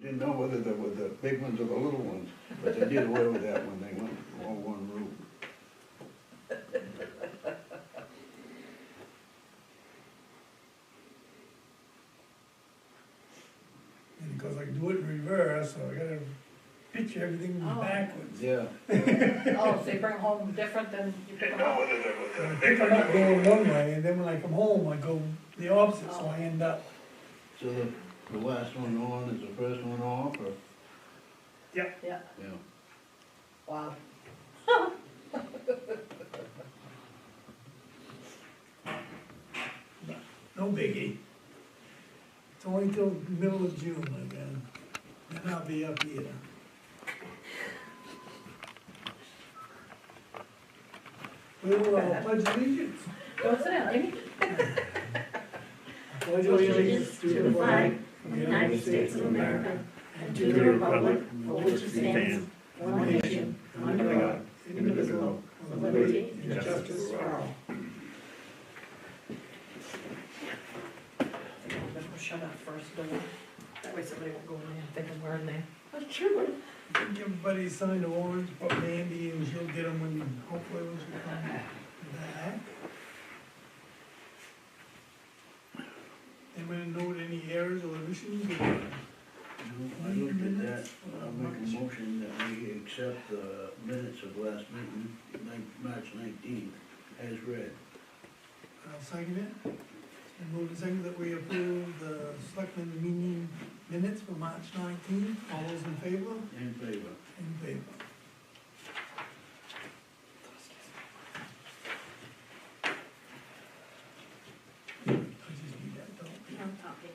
Didn't know whether they were the big ones or the little ones, but they did away with that when they went all one route. And because I can do it in reverse, so I gotta picture everything Oh. backwards. Yeah. Oh, so you bring them home different than you pick them up? I pick them up going one way, and then when I come home, I go the opposite, so I end up. So the last one on is the first one off, or? Yeah. Yeah. Wow. No biggie. It's only till middle of June again, then I'll be up here. We will pledge allegiance. Go sit down, Amy. Pledge allegiance to the flag of the United States of America and to the republic for which it stands, one nation, under God, indivisible, with liberty and justice for all. Shut up first, don't we? That way somebody won't go in there thinking we're in there. That's true. I think everybody signed the warrants, but Mandy, and she'll get them when, hopefully when she comes back. Anybody note any errors or omissions? I looked at that, I'll make a motion that we accept the minutes of last meeting, March 19th, as read. I'll second it. And move to second that we approve the selectmen meeting minutes for March 19th. All those in favor? In favor. In favor. I just need that, don't we? On topic.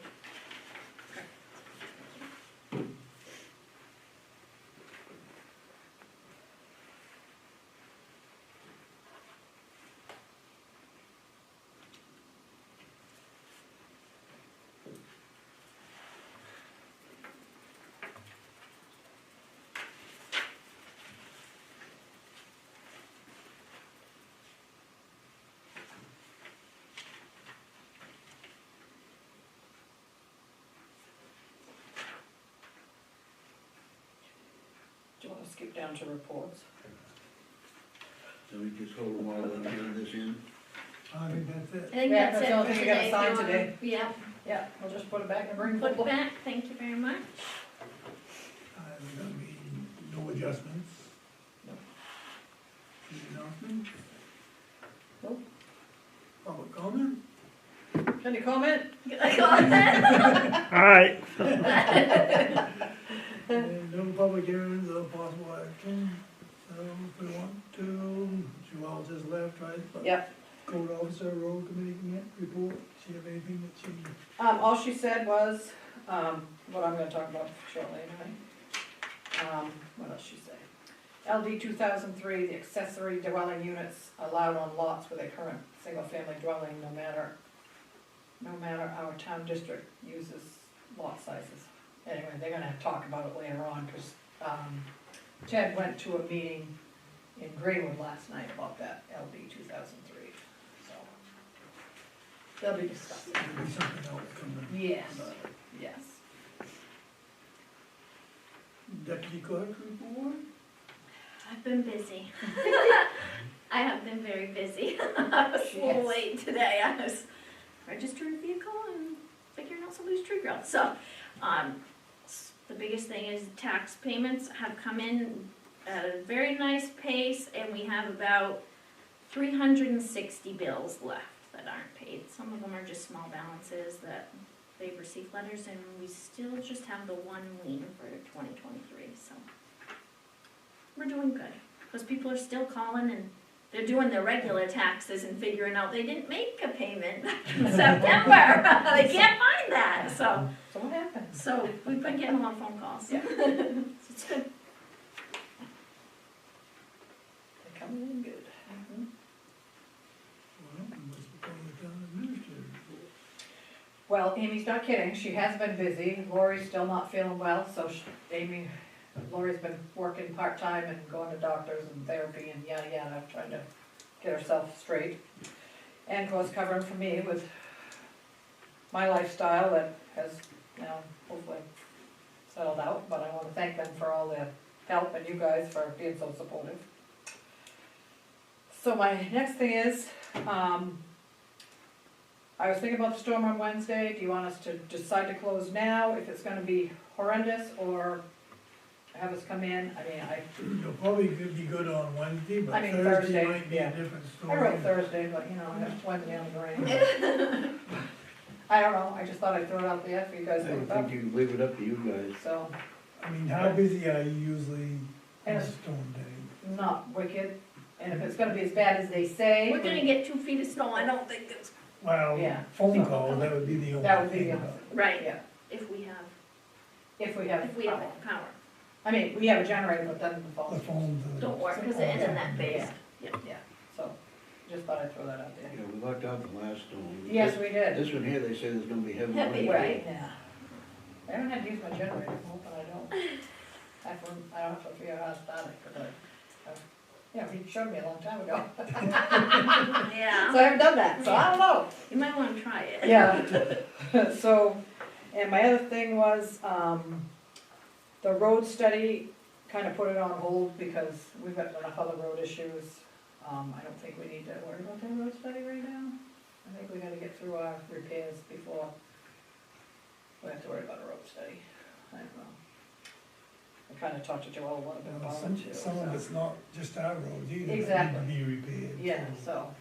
Do you want to skip down to reports? So we just hold them all and get this in. I think that's it. I think Yeah, that's that's it the only for thing you gotta today. sign If you today. want- Yeah, Yeah, we'll just put it back and bring put football. it back, thank you very much. There's gonna be no adjustments. No. Any announcements? Nope. Public comment? Any comment? I got that. Alright. And no public hearings or possible action. So if we want to, Joelle just left, right? But Yep. Code officer, road committee report, she have anything that she, All she said was, what I'm gonna talk about shortly anyway. What else she say? LD 2003, the accessory dwelling units allowed on lots with a current single-family dwelling, no matter our town district uses lot sizes. Anyway, they're gonna talk about it later on, cause, Ted went to a meeting in Greenwood last night about that LD 2003, so. They'll be discussing. there'll be something else coming. Yes, about it. yes. Deputy clerk report? I've been busy. I have been very busy. I was a little Yes. late today. I was registering a vehicle and figuring out somebody's tree growth. So, the biggest thing is tax payments have come in at a very nice pace, and we have about 360 bills left that aren't paid. Some of them are just small balances that they've received letters, and we still just have the one lien for 2023, so. We're doing good, because people are still calling and they're doing their regular taxes and figuring out they didn't make a payment in September. They can't find that, so. So what happened? So we've been getting a lot of phone calls. Yeah. It's good. They're coming in good. Well, we must be calling the town administrator report. Well, Amy's not kidding, she has been busy, Lori's still not feeling well, so Lori's been working part-time and going to doctors and therapy and yada yada, trying to get herself straight. And of course, covering for me with my lifestyle that has, hopefully settled out, but I wanna thank them for all their help and you guys for being so supportive. So my next thing is, I was thinking about the storm on Wednesday. Do you want us to decide to close now if it's gonna be horrendous, or have us come in? I mean, You'll probably be good on Wednesday, but I mean, Thursday Thursday, might be yeah. a different I story. wrote Thursday, but you know, it's Wednesday on the brain. I don't know, I just thought I'd throw it out there for you I guys to think about, think you can leave it up to you guys. so, I mean, how busy are you usually on And a it's- storm day? not wicked. And if it's gonna be as bad as they say. We're gonna get 2 feet of snow, I don't think it's, Well, Yeah. phone calls, that would be the only That would be thing the about only it. right, Yeah, if we have if we have power. power. I mean, we have a generator, but then the The phones, phones. Don't work, because it isn't that big. yeah, so, just thought I'd throw that out there. You know, we lucked out the last storm. Yes, we did. This one here, they say there's gonna be heavy Heavy, rain. right. Yeah. I haven't had to use my generator, I'm hoping I don't. I don't have to figure out how to start it, because yeah, he showed me a long time ago. So Yeah, I haven't done that, so I don't know. you might wanna try it. Yeah, so, and my other thing was, the road study, kind of put it on hold because we've got enough other road issues. I don't think we need to worry about that road study right now. I think we gotta get through our repairs before we have to worry about a road study. I don't know. I kinda talked to Joel a little bit Well, about it too. some of so- it's not just our roads either, that Exactly. need to be repaired. Yeah, so. so,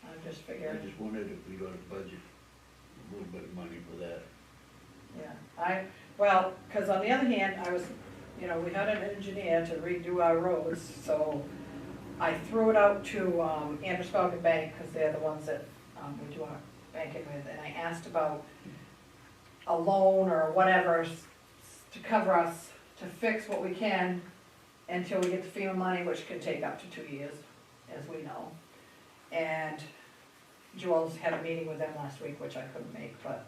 I'm just I figuring. just wondered if we got to budget a little bit of money for that. Yeah, well, cause on the other hand, I was, you know, we had an engineer to redo our roads, so I threw it out to, Androscoggin Bank, cause they're the ones that, we do our banking with, and I asked about a loan or whatever to cover us, to fix what we can until we get the FEMA money, which could take up to 2 years, as we know. And Joel's had a meeting with them last week, which I couldn't make, but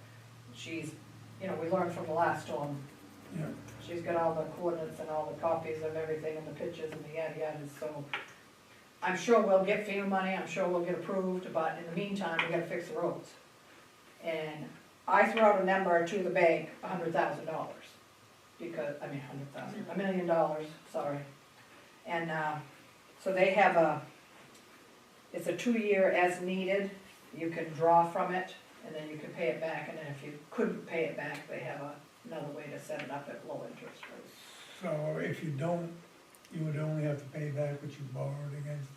she's, you know, we learned from the last storm. Yeah. She's got all the coordinates and all the copies of everything and the pictures and the yada yadas, so I'm sure we'll get FEMA money, I'm sure we'll get approved, but in the meantime, we gotta fix the roads. And I threw out a number to the bank, $100,000, because, I mean, $100,000, $1 million, sorry. And, so they have it's a 2-year as needed, you can draw from it, and then you can pay it back, and then if you couldn't pay it back, they have another way to set it up at low interest rates. So if you don't, you would only have to pay back what you borrowed against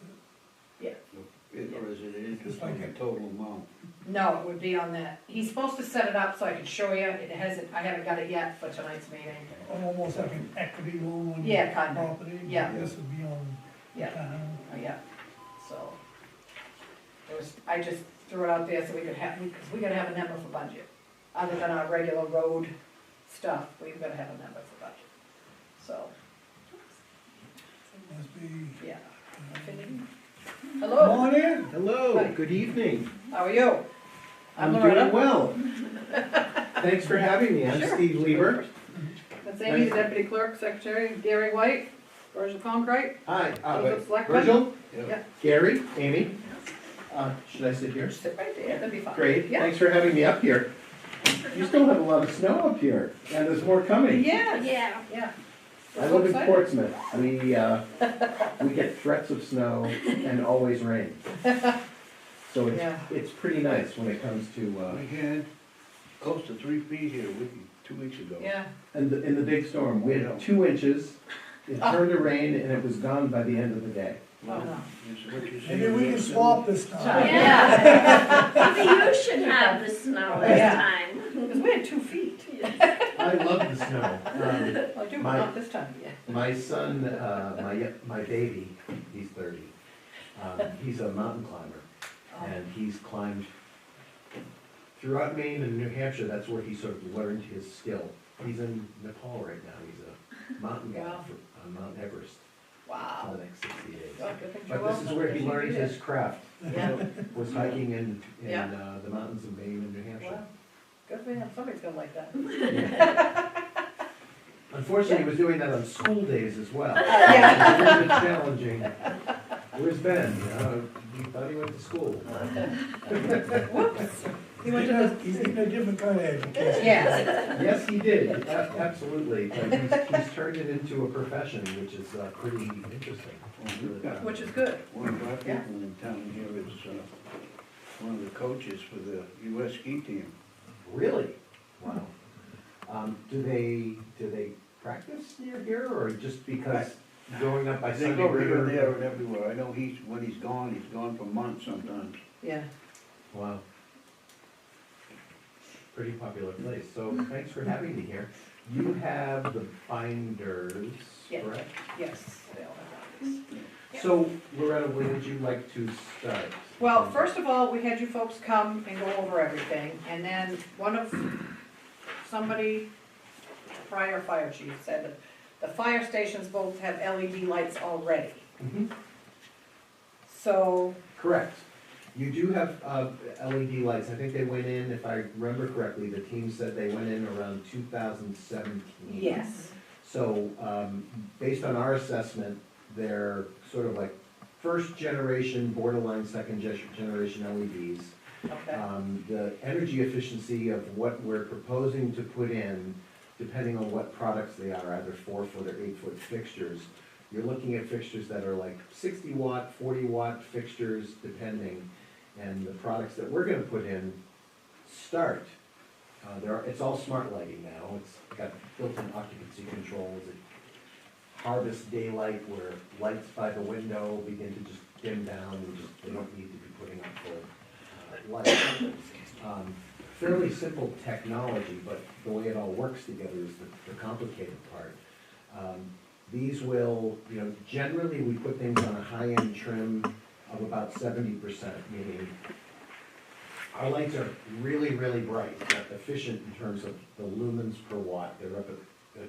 it? Or is it interest It's like on the a- total amount? No, it would be on that, he's supposed to set it up so I could show you, it hasn't, I haven't got it yet for tonight's meeting. Almost like an equity loan on Yeah, your kinda. property? but Yeah. This would be on the Yeah. town. Yeah, so, I just threw it out there so we could have, because we gotta have a number for budget. Other than our regular road stuff, we've gotta have a number for budget, so, Must be. yeah. Come Hello, on in. Hello, Hi. good evening. how are you? I'm Loretta. doing well. Thanks for having me. I'm Sure. Steve Lieber. That's Amy, the deputy clerk, secretary, Gary White, Virgil Concrete, Hi, Joseph Selectman. Virgil, Yeah, Gary, Amy. Should I sit here? sit right there, that'd be fine. Great, Yeah. thanks for having me up here. You still have a lot of snow up here, and there's more coming. Yes. Yeah. Yeah. I We're so live in excited. Portsmouth. We get threats of snow and always rain. So Yeah. it's pretty nice when it comes to, We had close to 3 feet here 2 weeks ago. Yeah, and in the big storm, we had 2 inches. It turned to rain and it was gone by the end of the day. Well, Oh, no. is what you're saying. Maybe we can swap this time. Yeah. Maybe you should have the snow this Yeah. time. because we had 2 feet. I love the snow. I do, but My- not this time, yeah. My son, my baby, he's 30, he's a mountain climber, and he's climbed throughout Maine and New Hampshire. That's where he sort of learned his skill. He's in Nepal right now, he's a mountain guide Wow. on Mount Everest for Wow. the next 60 days. God, good thing But Joel's this is not where there. he She'd be learned there. his craft, Yeah, was hiking in Yeah. the mountains of Maine and New Hampshire. well, good for him, somebody's gonna like that. Yeah. Unfortunately, he was doing that on school days as well. Yeah. It's a little bit challenging. Where's Ben? You know, he thought he went to school. Whoops. He went to the, He's getting a different kind of education. yes, Yes, he did, absolutely, but he's turned it into a profession, which is pretty interesting. Well, we've got which is good. one of our Yeah. people in town here is, one of the coaches for the US ski team. Really? Wow. Do they practice near here, or just because growing up by They Sunday go here, River? there, and everywhere. I know when he's gone for months sometimes. Yeah. Wow. Pretty popular place, so thanks for having me here. You have the binders, Yeah. correct? Yes, they all have that. Yeah. So Loretta, where would you like to start? Well, first of all, we had you folks come and go over everything, and then somebody, prior fire chief, said that the fire stations both have LED lights already. Mhm. So, Correct. You do have LED lights. I think they went in, if I remember correctly, the team said they went in around 2017. yes, So, based on our assessment, they're sort of like first generation, borderline second generation LEDs. okay, The energy efficiency of what we're proposing to put in, depending on what products they are, either 4-foot or 8-foot fixtures, you're looking at fixtures that are like 60-watt, 40-watt fixtures, depending. And the products that we're gonna put in start, it's all smart lighting now. It's got built-in occupancy controls. It harvests daylight where lights by the window begin to just dim down and they don't need to be putting up full light. Fairly simple technology, but the way it all works together is the complicated part. These will, generally we put things on a high-end trim of about 70%, meaning our lights are really, really bright, but efficient in terms of the lumens per watt. They're up at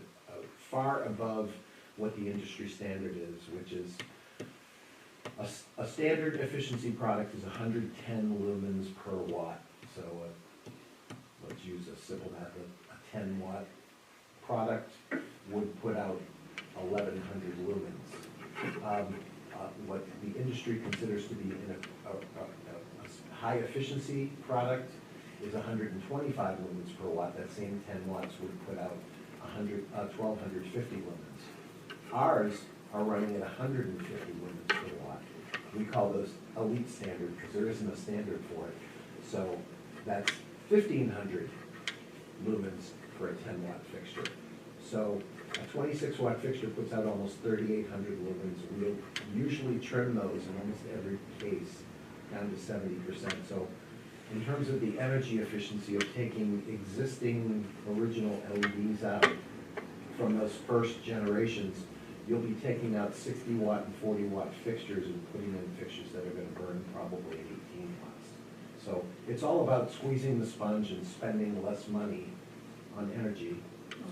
far above what the industry standard is, which is a standard efficiency product is 110 lumens per watt. So let's use a simple math, a 10-watt product would put out 1,100 lumens. What the industry considers to be a high efficiency product is 125 lumens per watt. That same 10 watts would put out 1,250 lumens. Ours are running at 150 lumens per watt. We call those elite standard because there isn't a standard for it. So that's 1,500 lumens for a 10-watt fixture. So a 26-watt fixture puts out almost 3,800 lumens. We'll usually trim those in almost every case down to 70%. So in terms of the energy efficiency of taking existing original LEDs out from those first generations, you'll be taking out 60-watt and 40-watt fixtures and putting in fixtures that are going to burn probably 18 watts. So it's all about squeezing the sponge and spending less money on energy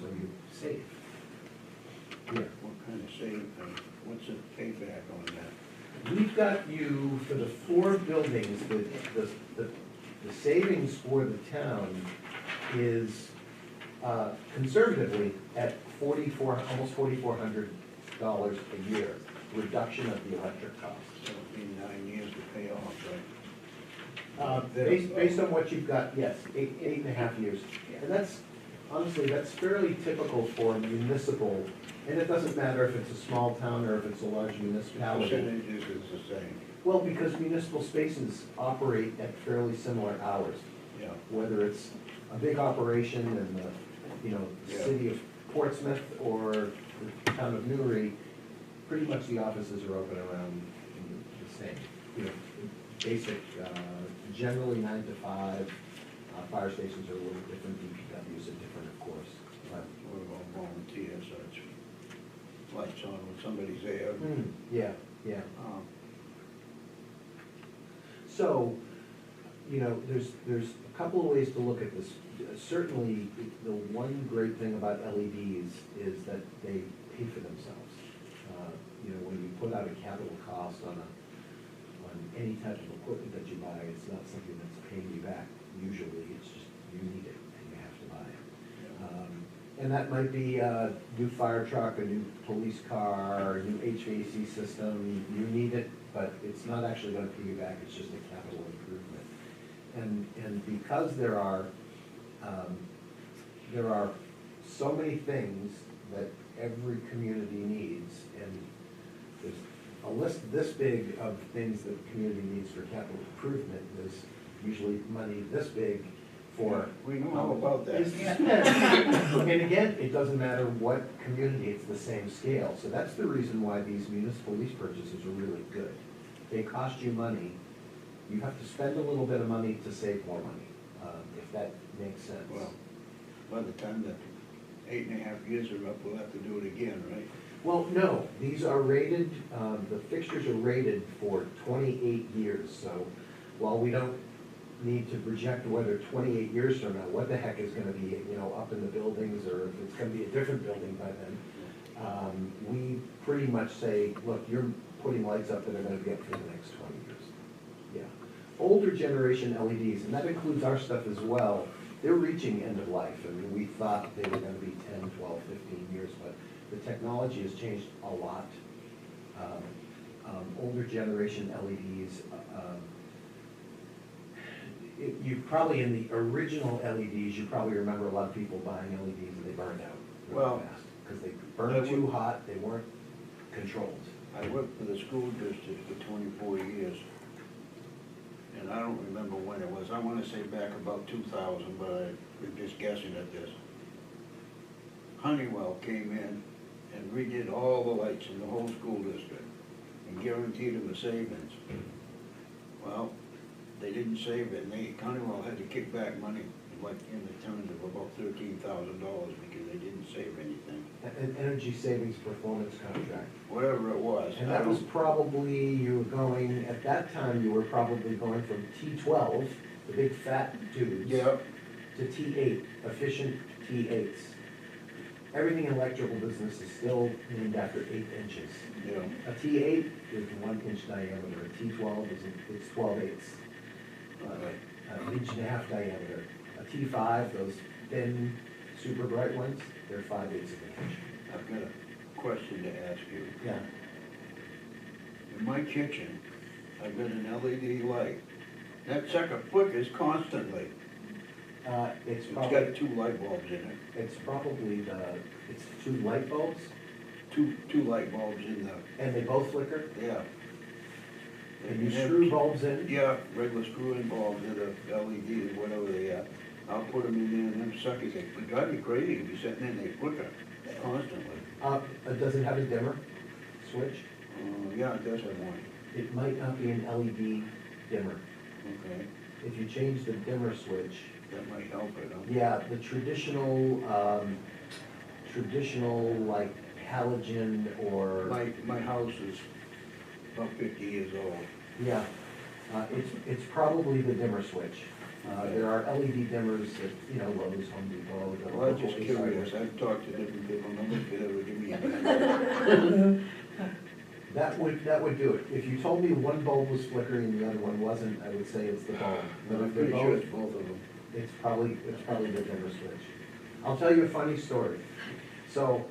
so you save. Yeah. What kind of what's the payback on that? We've got you, for the 4 buildings, the savings for the town is conservatively at almost $4,400 a year, reduction of the electric cost. So it'll be 9 years to pay off, right? Based on what you've got, yes, 8.5 years. And that's, honestly, that's fairly typical for municipal, and it doesn't matter if it's a small town or if it's a large municipality. Percentages is the same. Well, because municipal spaces operate at fairly similar hours, Yeah. whether it's a big operation in the, Yeah. city of Portsmouth or the town of Newry, pretty much the offices are open around the same. Basic, generally 9 to 5. Fire stations are a little different, DPWs are different, of course. But, We're all volunteers, so it's lights on when somebody's there. yeah, yeah. Um, So, there's a couple of ways to look at this. Certainly, the one great thing about LEDs is that they pay for themselves. When you put out a capital cost on any type of equipment that you buy, it's not something that's paying you back. Usually, it's just you need it and you have to buy it. And that might be a new fire truck, a new police car, a new HVAC system. You need it, but it's not actually going to pay you back. It's just a capital improvement. And because there are so many things that every community needs, and there's a list this big of things that the community needs for capital improvement, there's usually money this big for. We know all about that. And again, it doesn't matter what community, it's the same scale. So that's the reason why these municipal lease purchases are really good. They cost you money. You have to spend a little bit of money to save more money, if that makes sense. Well, by the time the 8.5 years are up, we'll have to do it again, right? Well, no, these are rated, the fixtures are rated for 28 years. So while we don't need to project whether 28 years from now, what the heck is gonna be, up in the buildings, or if it's gonna be a different building by then, we pretty much say, look, you're putting lights up that are gonna be up for the next 20 years. Yeah. Older generation LEDs, and that includes our stuff as well, they're reaching end of life. I mean, we thought they were gonna be 10, 12, 15 years, but the technology has changed a lot. Older generation LEDs, you probably, in the original LEDs, you probably remember a lot of people buying LEDs and they burned out really Well, fast. Because they burned too hot, they weren't controlled. I worked for the school district for 24 years, and I don't remember when it was. I wanna say back about 2000, but I'm just guessing at this. Honeywell came in and redid all the lights in the whole school district and guaranteed them a savings. Well, they didn't save it, and Honeywell had to kick back money, like in the terms of about $13,000 because they didn't save anything. An energy savings performance contract. Whatever it was. And that was probably, you were going, at that time, you were probably going from T12, the big fat tubes. Yeah. To T8, efficient T8s. Everything in electrical business is still named after 8 inches. Yeah. A T8 is 1 inch diameter, a T12 it's 12/8. An inch and a half diameter. A T5, those thin, super bright ones, they're 5/8 of an inch. I've got a question to ask you. Yeah. In my kitchen, I've got an LED light. That sucker flickers constantly. It's It's probably, got 2 light bulbs in it. it's probably it's 2 light bulbs, Two light bulbs in the, and they both flicker, yeah. and you screw bulbs in. Yeah, regular screw-in bulbs in the LEDs, whatever they are. I'll put them in there, and them suckers, they drive me crazy. If you're sitting there, they flicker constantly. Does it have a dimmer switch? Yeah, it does have one. It might not be an LED dimmer. Okay, If you change the dimmer switch, that might help it, huh? yeah, the traditional like halogen or. My house is about 50 years old. Yeah, it's probably the dimmer switch. There are LED dimmers at, Lowe's, Home Depot. that Well, are I'm just fully curious. silent. I've talked to different people, nobody could ever give me an answer. That would do it. If you told me one bulb was flickering and the other one wasn't, I would say it's the bulb. But I'm if they're pretty sure both, it's both of them. it's probably the dimmer switch. I'll tell you a funny story. So,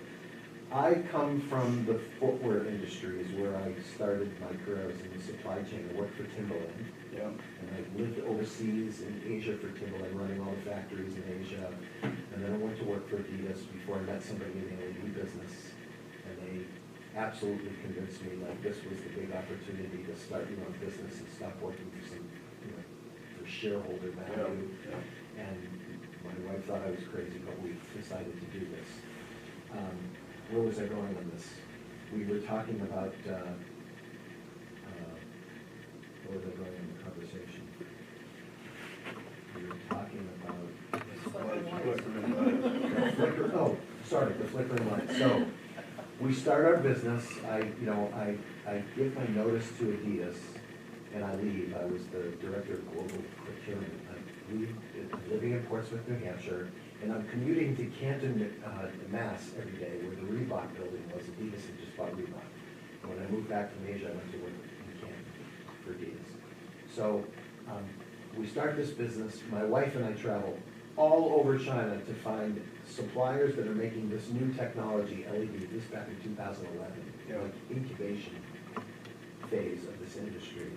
I come from the footwear industry is where I started my career. I was in the supply chain. I worked for Timberland. Yeah. And I lived overseas in Asia for Timberland, running all the factories in Asia. And then I went to work for Adidas before I met somebody in the LED business. And they absolutely convinced me like this was the big opportunity to start your own business and stop working for some, for shareholder value. Yeah. And my wife thought I was crazy, but we decided to do this. Where was I going on this? We were talking about, where was I going in the conversation? We were talking about the flickering light. So, we start our business, I give my notice to Adidas, and I leave. I was the director of global procurement. I leave, living in Portsmouth, New Hampshire, and I'm commuting to Canton, Mass every day, where the Reebok building was. Adidas had just bought Reebok. And when I moved back from Asia, I went to work in Canton for Adidas. So, we start this business. My wife and I travel all over China to find suppliers that are making this new technology, LED, this back in 2011, Yeah. like incubation phase of this industry.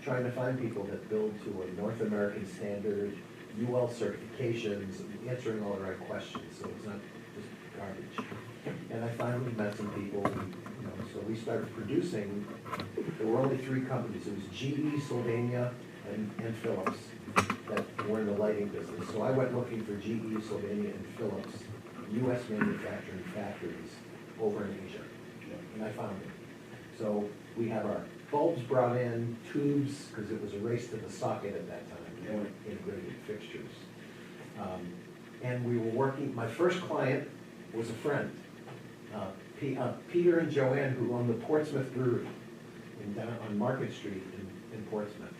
trying to find people that build to a North American standard, UL certifications, answering all the right questions, so it's not just garbage. And I finally met some people, so we started producing. There were only 3 companies. It was GE, Sylvania, and Philips that were in the lighting business. So I went looking for GE, Sylvania, and Philips, US manufacturing factories over in Asia, and I found them. So we have our bulbs brought in, tubes, because it was a race to the socket at that time, we weren't integrated fixtures. And we were working, my first client was a friend, Peter and Joanne, who own the Portsmouth Brewery down on Market Street in Portsmouth.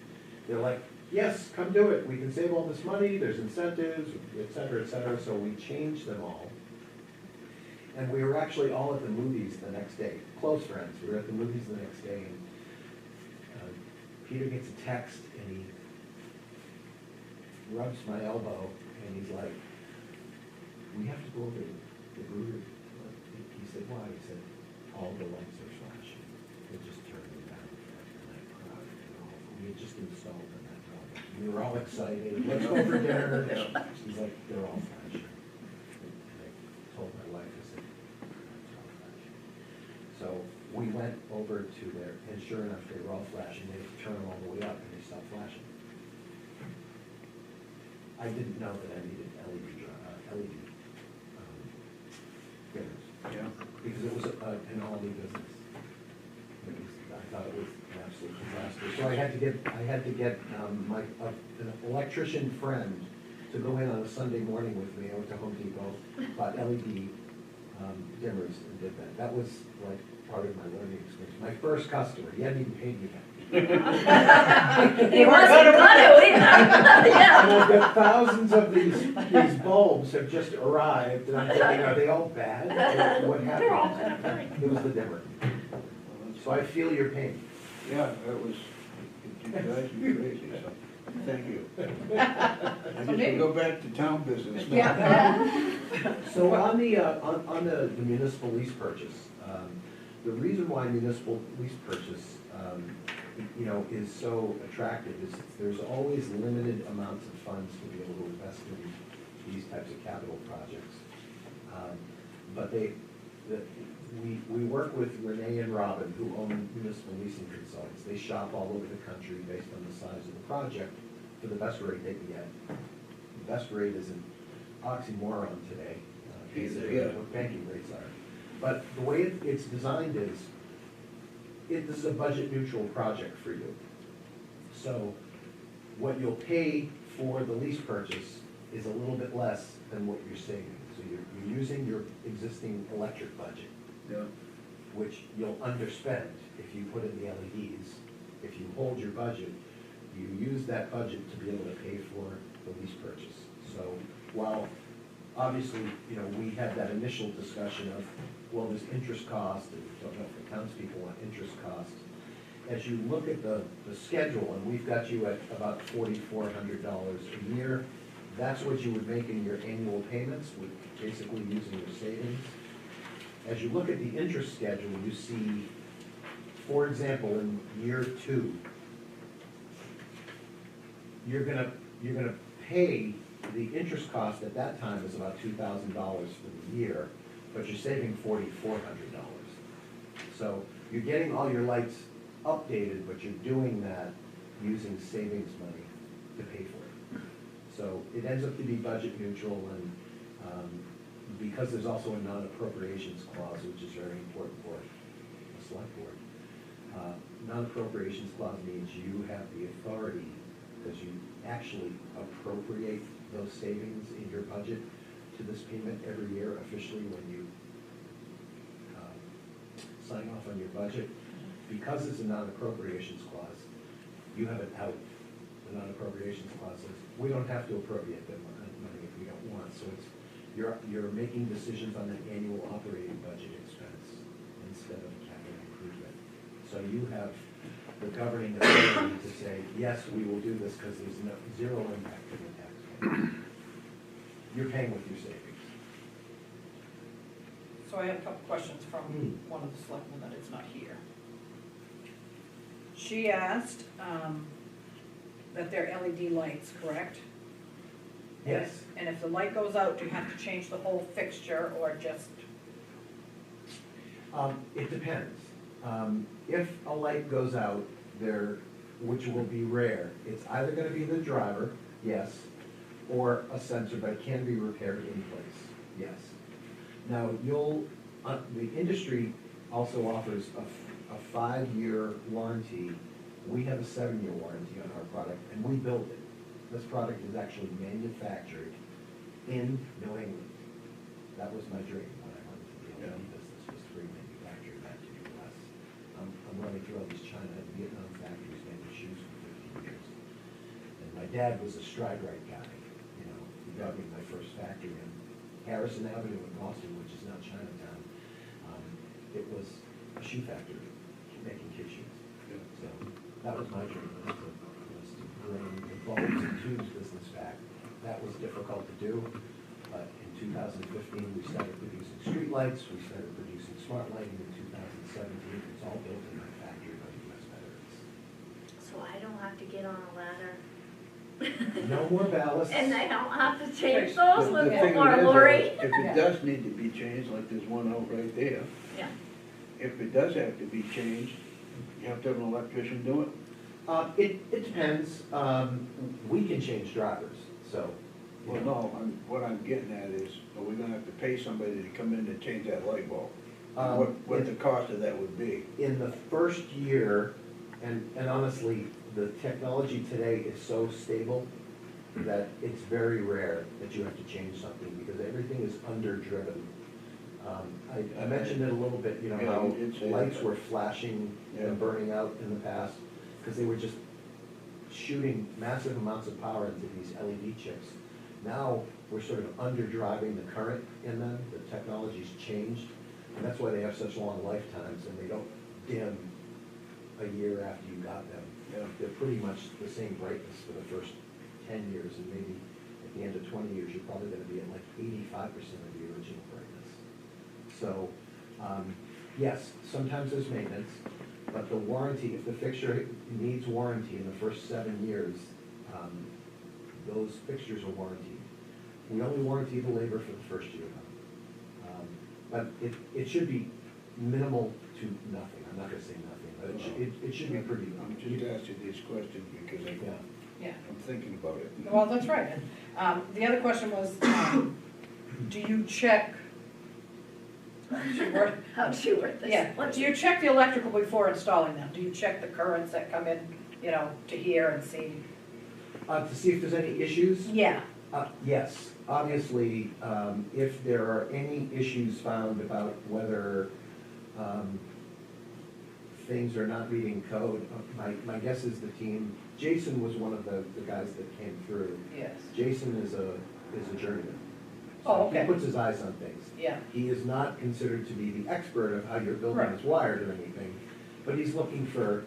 They're like, yes, come do it, we can save all this money, there's incentives, et cetera, so we changed them all. And we were actually all at the movies the next day, close friends, we were at the movies the next day, and Peter gets a text, and he rubs my elbow, and he's like, we have to go over to the brewery. He said, why? He said, all the lights are flashing. They just turned them down for that crowd. We had just installed them that building. We were all excited. Let's go for dinner. He's like, they're all flashing. And I told my wife, I said, it's all flashing. So we went over to there, and sure enough, they were all flashing. They turned them all the way up, and they stopped flashing. I didn't know that I needed LED dimmers. Yeah. Because it was an all-new business. I thought it was an absolute disaster. So I had to get an electrician friend to go in on a Sunday morning with me. I went to Home Depot, bought LED dimmers and did that. That was like part of my learning experience. My first customer, he hadn't even paid me yet. He wasn't gonna either. Yeah. And I've got thousands of these bulbs have just arrived, and I'm thinking, are they all bad? What happened? They're all kind of funny. It was the dimmer. So I feel your pain. Yeah, it drives me crazy, so, thank you. I guess we go back to town business now. Yeah. So on the municipal lease purchase, the reason why municipal lease purchase, is so attractive is there's always limited amounts of funds to be able to invest in these types of capital projects. But we work with Renee and Robin, who own municipal leasing consultants. They shop all over the country based on the size of the project for the best rate they can get. The best rate is an oxymoron today, considering what banking rates are. But the way it's designed is, this is a budget neutral project for you. So what you'll pay for the lease purchase is a little bit less than what you're saving. So you're using your existing electric budget, Yeah. which you'll underspend if you put in the LEDs. If you hold your budget, you use that budget to be able to pay for the lease purchase. So while obviously, we had that initial discussion of, well, there's interest cost, and we don't know if the townspeople want interest cost. As you look at the schedule, and we've got you at about $4,400 a year, that's what you would make in your annual payments, with basically using your savings. As you look at the interest schedule, you see, for example, in year 2, you're gonna pay, the interest cost at that time is about $2,000 for the year, but you're saving $4,400. So you're getting all your lights updated, but you're doing that using savings money to pay for it. So it ends up to be budget neutral, and because there's also a non-appropriations clause, which is very important for a select board. Non-appropriations clause means you have the authority, because you actually appropriate those savings in your budget to this payment every year officially when you sign off on your budget. Because it's a non-appropriations clause, you have it out. The non-appropriations clause says, we don't have to appropriate that money if we don't want. So it's, you're making decisions on an annual operating budget expense instead of capital improvement. So you have the governing authority to say, yes, we will do this because there's zero impact to the taxpayer. You're paying with your savings. So I have a couple questions from one of the selectmen that is not here. She asked, that they're LED lights, correct? Yes. And if the light goes out, do you have to change the whole fixture or just, It depends. If a light goes out there, which will be rare, it's either gonna be the driver, yes, or a sensor, but it can be repaired in place, yes. Now, the industry also offers a 5-year warranty. We have a 7-year warranty on our product, and we build it. This product is actually manufactured in New England. That was my dream when I went into the LED business, was to bring manufacturing back to the US. I'm running through all these China and Vietnam factories making shoes for 15 years. And my dad was a stride rite guy, you know, he got me my first factory in Harrison Avenue in Boston, which is now Chinatown. It was a shoe factory making kid shoes. So that was my dream, was to bring the bulbs and tubes business back. That was difficult to do, but in 2015, we started producing streetlights, we started producing smart lighting in 2017. It's all built in my factory by US veterans. So I don't have to get on a ladder. No more ballasts. And I don't have to change The those with thing more is, Lori. if it does need to be changed, like there's one out right there, Yeah. if it does have to be changed, you have to have an electrician do it? It depends. We can change drivers, so. you Well, know. no, what I'm getting at is, are we gonna have to pay somebody to come in and change that light bulb? What the cost of that would be? In the first year, and honestly, the technology today is so stable that it's very rare that you have to change something, because everything is under-driven. I mentioned it a little bit, you know, Yeah, how you did say lights that. were flashing Yeah. and burning out in the past, because they were just shooting massive amounts of power into these LED chips. Now, we're sort of under-driving the current in them, the technology's changed, and that's why they have such long lifetimes, and they don't dim a year after you got them. Yeah. They're pretty much the same brightness for the first 10 years, and maybe at the end of 20 years, you're probably gonna be at like 85% of the original brightness. So, yes, sometimes there's maintenance, but the warranty, if the fixture needs warranty in the first 7 years, those fixtures are warranted. We only warranty the labor for the first year, though. But it should be minimal to nothing. I'm not gonna say nothing, but it should be pretty. I'm just asking these questions because Yeah. yeah. I'm thinking about it. Well, that's right. And, the other question was, do you check? How to work this? Yeah, do you check the electrical before installing them? Do you check the currents that come in, you know, to here and see? To see if there's any issues? Yeah, Yes, obviously, if there are any issues found about whether things are not meeting code, my guess is the team, Jason was one of the guys that came through. yes, Jason is a journeyman. Oh, So okay. He puts his eyes on things. yeah, He is not considered to be the expert of how your building Right. is wired or anything, but he's looking for,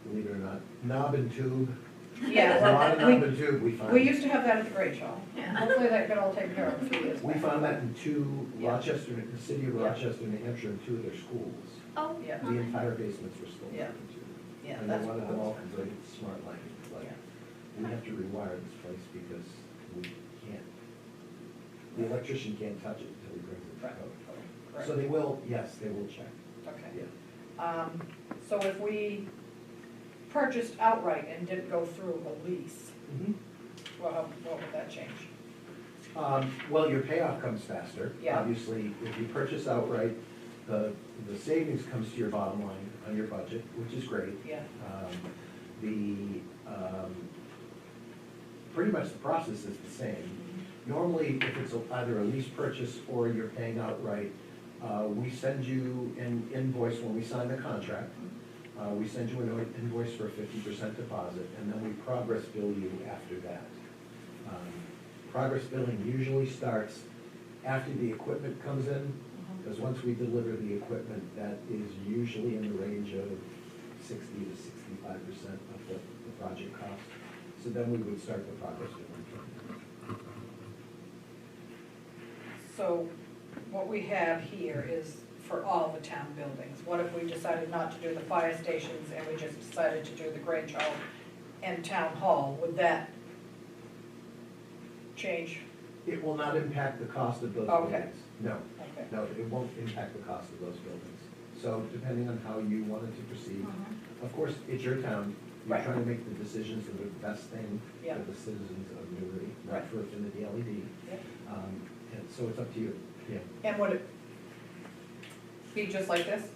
believe it or not, knob and tube. yeah. A lot of well, knob and tube we find. We used to have that at the Great Hall. Yeah. Hopefully that got all taken care of a few years We back. found that in two, Yeah. Rochester, the city of Yeah. Rochester, New Hampshire, in 2 of their schools. Oh, Yeah. The entire basements were still Yeah. open to. Yeah, And they that's wanted what them I all was. converted to smart lighting, but Yeah. we have to rewire this place because we can't, the electrician can't touch it until he brings it to Right. code. Correct. So they will, yes, they will check, Okay. yeah. So if we purchased outright and didn't go through a lease, well, what would that change? Well, your payoff comes faster. Yeah. Obviously, if you purchase outright, the savings comes to your bottom line on your budget, which is great. Yeah, Pretty much the process is the same. Normally, if it's either a lease purchase or you're paying outright, we send you an invoice when we sign the contract. We send you an invoice for a 50% deposit, and then we progress bill you after that. Progress billing usually starts after the equipment comes in, because once we deliver the equipment, that is usually in the range of 60 to 65% of the project cost. So then we would start the progress billing. so what we have here is for all the town buildings? What if we decided not to do the fire stations and we just decided to do the Grange Hall and Town Hall? Would that change? It will not impact the cost of those Okay. buildings. No, Okay. no, it won't impact the cost of those buildings. So depending on how you wanted to proceed, of course, it's your town. You're Right. trying to make the decisions that are the best thing Yeah. for the citizens of Newry, not Right. for Affinity LED. Yeah. And so it's up to you, yeah. And would it be just like this?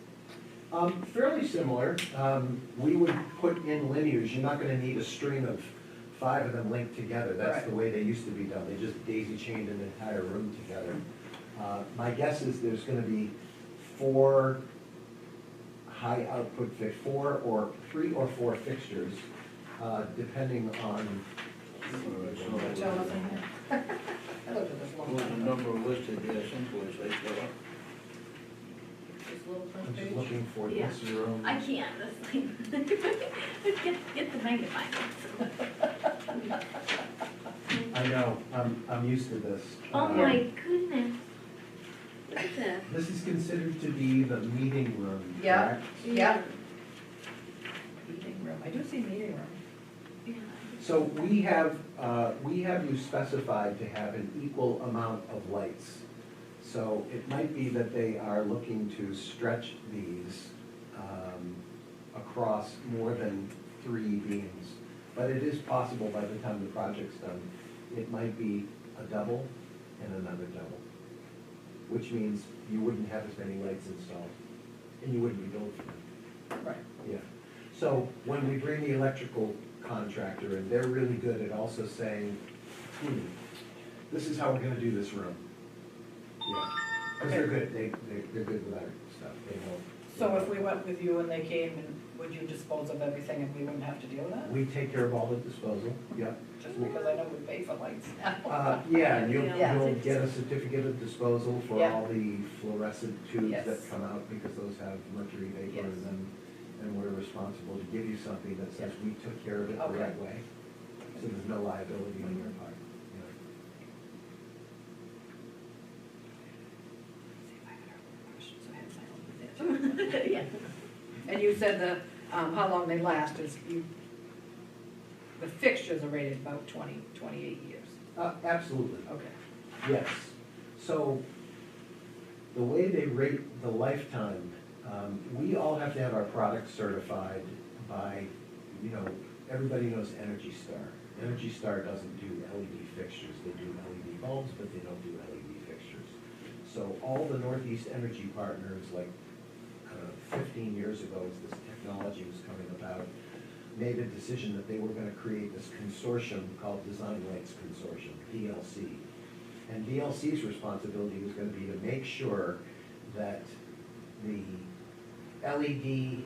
Fairly similar. We would put in linears. You're not gonna need a string of 5 of them linked together. That's the Right. way they used to be done. They just daisy chained an entire room together. My guess is there's gonna be 4 high output 3 or 4 fixtures, depending on. Tell us in here. I looked at this long There's a time ago. number listed there someplace, I thought. This little I'm front just page. looking for Yeah. this room. I can't, this thing. Get the magnifying glass. I know, I'm used to this. Oh my goodness. Look at that. This is considered to be the meeting room, Yeah. correct? Yeah. Meeting room, I do see meeting room. Yeah. So we have you specified to have an equal amount of lights. So it might be that they are looking to stretch these across more than 3 beams. But it is possible by the time the project's done, it might be a double and another double. Which means you wouldn't have as many lights installed, and you wouldn't be billed for them. Right. Yeah, so when we bring the electrical contractor in, they're really good at also saying, this is how we're gonna do this room. Yeah, because they're good, they're good with our stuff, they know. So if we went with you and they came, and would you dispose of everything and we wouldn't have to deal with that? We take care of all the disposal, yeah. Just because I know we pay for lights now. Yeah, and Yeah. you'll get a certificate of disposal for Yeah. all the fluorescent tubes Yes. that come out, because those have mercury vapor in Yes. them. And we're responsible to give you something that says we took care of it the Okay. right way. So there's no liability on your part, you know. See if I had other questions. I had my own with it. Yeah. And you said how long they last is the fixtures are rated about 28 years. Absolutely, Okay. yes. So the way they rate the lifetime, we all have to have our products certified by, everybody knows Energy Star. Energy Star doesn't do LED fixtures, they do LED bulbs, but they don't do LED fixtures. So all the Northeast Energy partners, like 15 years ago, as this technology was coming about, made a decision that they were gonna create this consortium called Design Lights Consortium, DLC. And DLC's responsibility was gonna be to make sure that the LED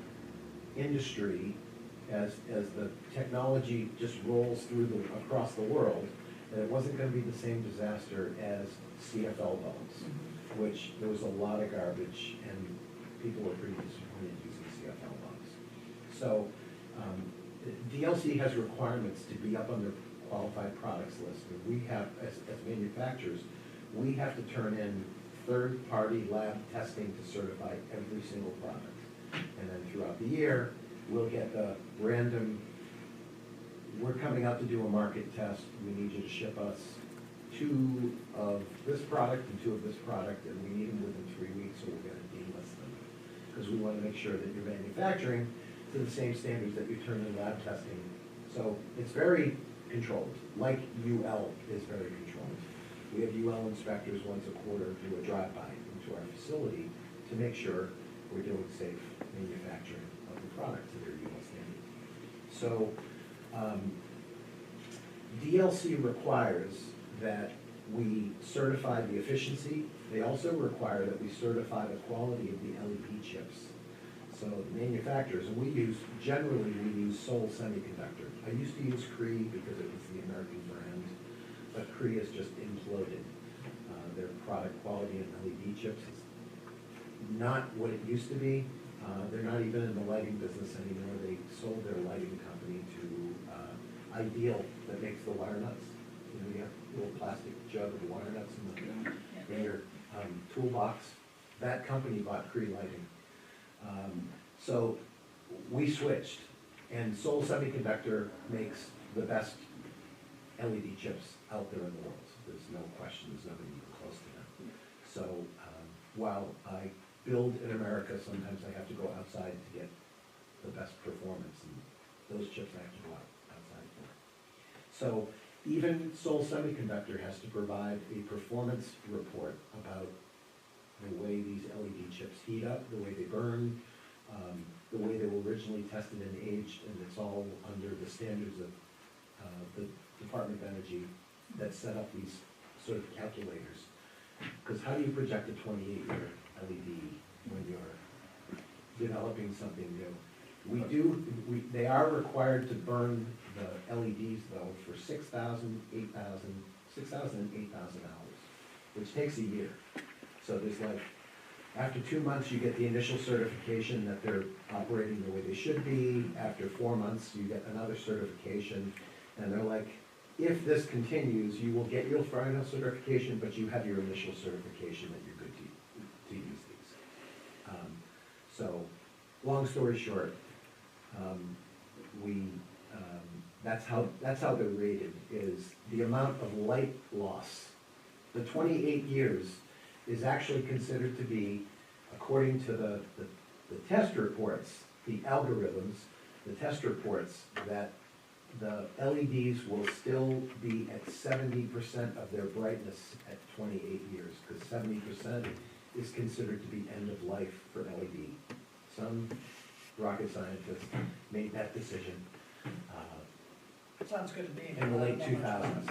industry, as the technology just rolls through across the world, that it wasn't gonna be the same disaster as CFL bulbs, which there was a lot of garbage, and people were pretty disappointed using CFL bulbs. So, DLC has requirements to be up on their qualified products list, and we have, as manufacturers, we have to turn in third-party lab testing to certify every single product. And then throughout the year, we'll get the random, we're coming out to do a market test, we need you to ship us 2 of this product and 2 of this product, and we need them within 3 weeks, so we're gonna delist them. Because we wanna make sure that you're manufacturing to the same standards that you turn in lab testing. So it's very controlled, like UL is very controlled. We have UL inspectors once a quarter do a drive-by into our facility to make sure we're doing safe manufacturing of the product to their UL standards. So DLC requires that we certify the efficiency. They also require that we certify the quality of the LED chips. So the manufacturers, and generally we use Seoul Semiconductor. I used to use Cree because it was the American brand, but Cree has just imploded. Their product quality in LED chips is not what it used to be. They're not even in the lighting business anymore. They sold their lighting company to Ideal that makes the wire nuts. You have a little plastic jug of wire nuts in your toolbox. that company bought Cree Lighting. So we switched, and Seoul Semiconductor makes the best LED chips out there in the world. There's no question, there's nobody even close to them. So while I build in America, sometimes I have to go outside to get the best performance, and those chips I have to go outside for. So even Seoul Semiconductor has to provide a performance report about the way these LED chips heat up, the way they burn, the way they were originally tested and aged, and it's all under the standards of the Department of Energy that set up these sort of calculators. Because how do you project a 28-year LED when you're developing something new? They are required to burn the LEDs though for 6,000 and 8,000 hours, which takes a year. So there's like, after 2 months, you get the initial certification that they're operating the way they should be. After 4 months, you get another certification. And they're like, if this continues, you will get your final certification, but you have your initial certification that you're good to use these. So, long story short, that's how they're rated, is the amount of light loss. The 28 years is actually considered to be, according to the test reports, the algorithms, the test reports, that the LEDs will still be at 70% of their brightness at 28 years, because 70% is considered to be end of life for LED. Some rocket scientists made that decision Sounds good to me. in the late 2000s.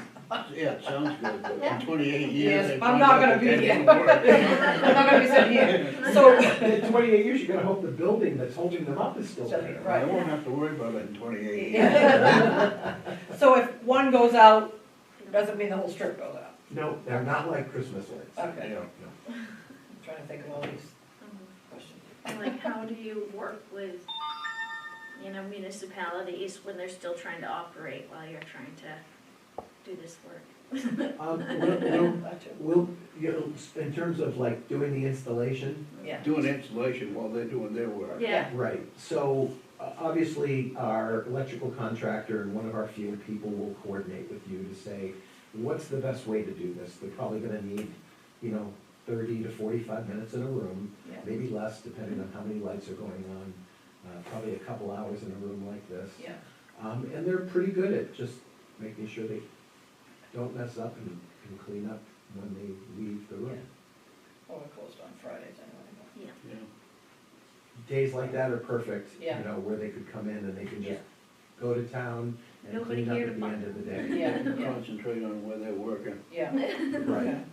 Yeah, it sounds good, but in 28 years. Yes, they I'm find not out gonna that be that here. didn't work. I'm not gonna be sitting here. So, In 28 years, you're gonna hope the building that's holding them up is still there. I won't have to worry about it in 28 years. yeah. So if one goes out, doesn't mean the whole strip goes out. No, they're not like Christmas lights. Okay. Yeah. I'm trying to think of all these Mhm. questions. And like, how do you work with, municipalities when they're still trying to operate while you're trying to do this work? In terms of like doing the installation, Yeah. Doing installation while they're doing their work. Yeah. right, so obviously our electrical contractor and one of our field people will coordinate with you to say, what's the best way to do this? They're probably gonna need, 30 to 45 minutes in a room, Yeah. maybe less depending on how many lights are going on, probably a couple hours in a room like this. Yeah. And they're pretty good at just making sure they don't mess up and clean up when they leave the room. Oh, we're closed on Fridays anyway. Yeah. Yeah. Days like that are perfect, Yeah. where they could come in and they can Yeah. just go to town and Nobody clean up here at to the buy. end of the day. Yeah, yeah, Concentrate on where they're working. yeah. Right.